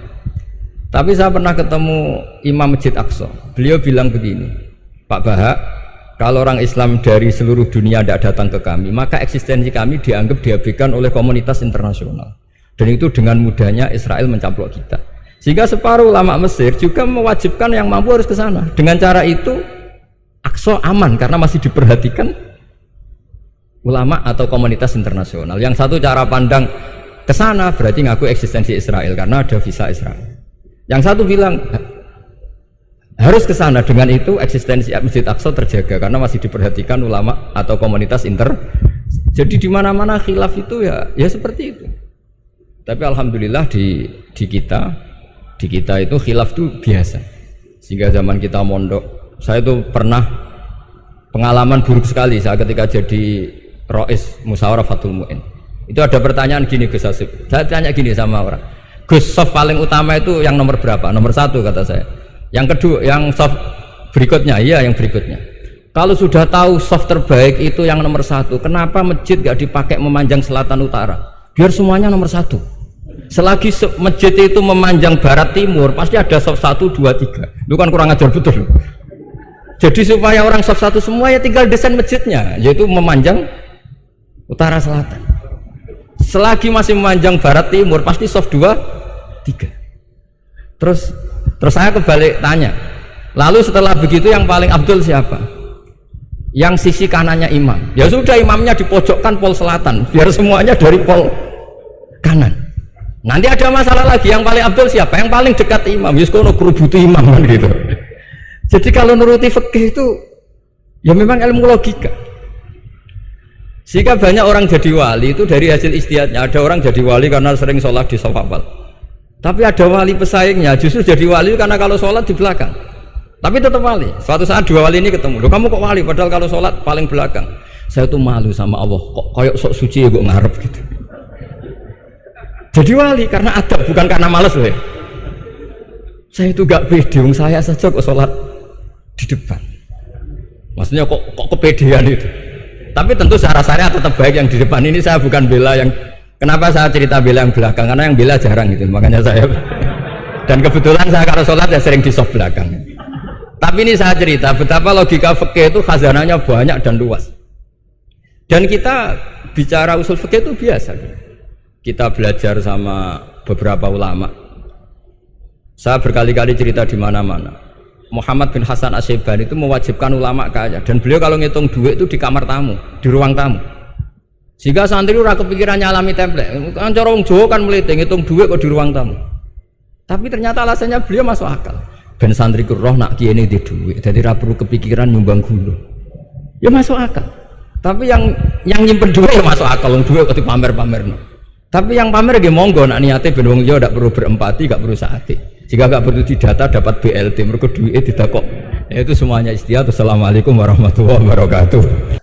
Tapi saya pernah ketemu Imam Masjid Aqsa. Beliau bilang begini, Pak Bahak, kalau orang Islam dari seluruh dunia tidak datang ke kami, maka eksistensi kami dianggap diabaikan oleh komunitas internasional. Dan itu dengan mudahnya Israel mencaplok kita. Sehingga separuh ulama Mesir juga mewajibkan yang mampu harus ke sana. Dengan cara itu Aqsa aman karena masih diperhatikan ulama atau komunitas internasional. Yang satu cara pandang ke sana berarti ngaku eksistensi Israel karena ada visa Israel. Yang satu bilang harus ke sana, dengan itu eksistensi Masjid Aqsa terjaga karena masih diperhatikan ulama atau komunitas Jadi di mana-mana khilaf itu ya seperti itu. Tapi alhamdulillah di kita itu khilaf itu biasa. Sehingga zaman kita mondok, saya itu pernah pengalaman buruk sekali saya ketika jadi Rois Musyawarah Fathul Mu'in. Itu ada pertanyaan gini Gus Hasib. Saya tanya gini sama orang, Gus, soft paling utama itu yang nomor berapa? Nomor 1 kata saya. Yang kedua, yang soft berikutnya, iya yang berikutnya. Kalau sudah tahu soft terbaik itu yang nomor 1, kenapa masjid gak dipakai memanjang selatan utara? Biar semuanya nomor 1. Selagi masjid itu memanjang barat timur, pasti ada soft 1, 2, 3. Itu kan kurang ajar betul. Jadi supaya orang soft 1 semua ya tinggal desain masjidnya, yaitu memanjang utara selatan. Selagi masih memanjang barat timur, pasti soft 2, 3. Terus saya kebalik tanya, lalu setelah begitu yang paling abdul siapa? Yang sisi kanannya imam. Ya sudah, imamnya dipojokkan pol selatan, biar semuanya dari pol kanan. Nanti ada masalah lagi, yang paling abdul siapa? Yang paling dekat imam. Yuskono kerubuti imam kan gitu. Jadi kalau nuruti fikih itu ya memang ilmu logika. Sehingga banyak orang jadi wali itu dari hasil ijtihadnya. Ada orang jadi wali karena sering sholat di shaf awal. Tapi ada wali pesaingnya justru jadi wali karena kalau sholat di belakang. Tapi tetap wali. Suatu saat dua wali ini ketemu. Loh, kamu kok wali? Padahal kalau sholat paling belakang. Saya tuh malu sama Allah. Kok koyok sok suci ya gue ngarep gitu. Jadi wali karena adab, bukan karena males loh ya. Saya itu gak pede. Saya saja kok sholat di depan. Maksudnya kok kepedean itu. Tapi tentu rasanya tetap baik yang di depan ini. Saya bukan bela yang, kenapa saya cerita bela yang belakang, karena yang bela jarang gitu, makanya saya dan kebetulan saya kalau sholat ya sering di soft belakang. Tapi ini saya cerita betapa logika fikih itu khazanahnya banyak dan luas, dan kita bicara usul fikih itu biasa. Kita belajar sama beberapa ulama. Saya berkali-kali cerita di mana-mana. Muhammad bin Hasan Asy-Syaibani itu mewajibkan ulama kaya, dan beliau kalau ngitung duit itu di kamar tamu, di ruang tamu. Sehingga santri ora kepikiran nyalami template. Kan cara wong Jawa kan meliting ngitung duit kok di ruang tamu. Tapi ternyata alasannya beliau masuk akal. Ben santri ku roh nak kiye di duit, jadi ora perlu kepikiran nyumbang gula. Ya masuk akal. Tapi yang nyimpen duit ya masuk akal, wong duit kok dipamer-pamerno. Tapi yang pamer nggih monggo nak niate ben wong liya ndak perlu berempati, gak perlu saati. Jika nggak perlu didata dapat BLT, mereka duit tidak kok. Itu semuanya istihad. Assalamualaikum warahmatullahi wabarakatuh.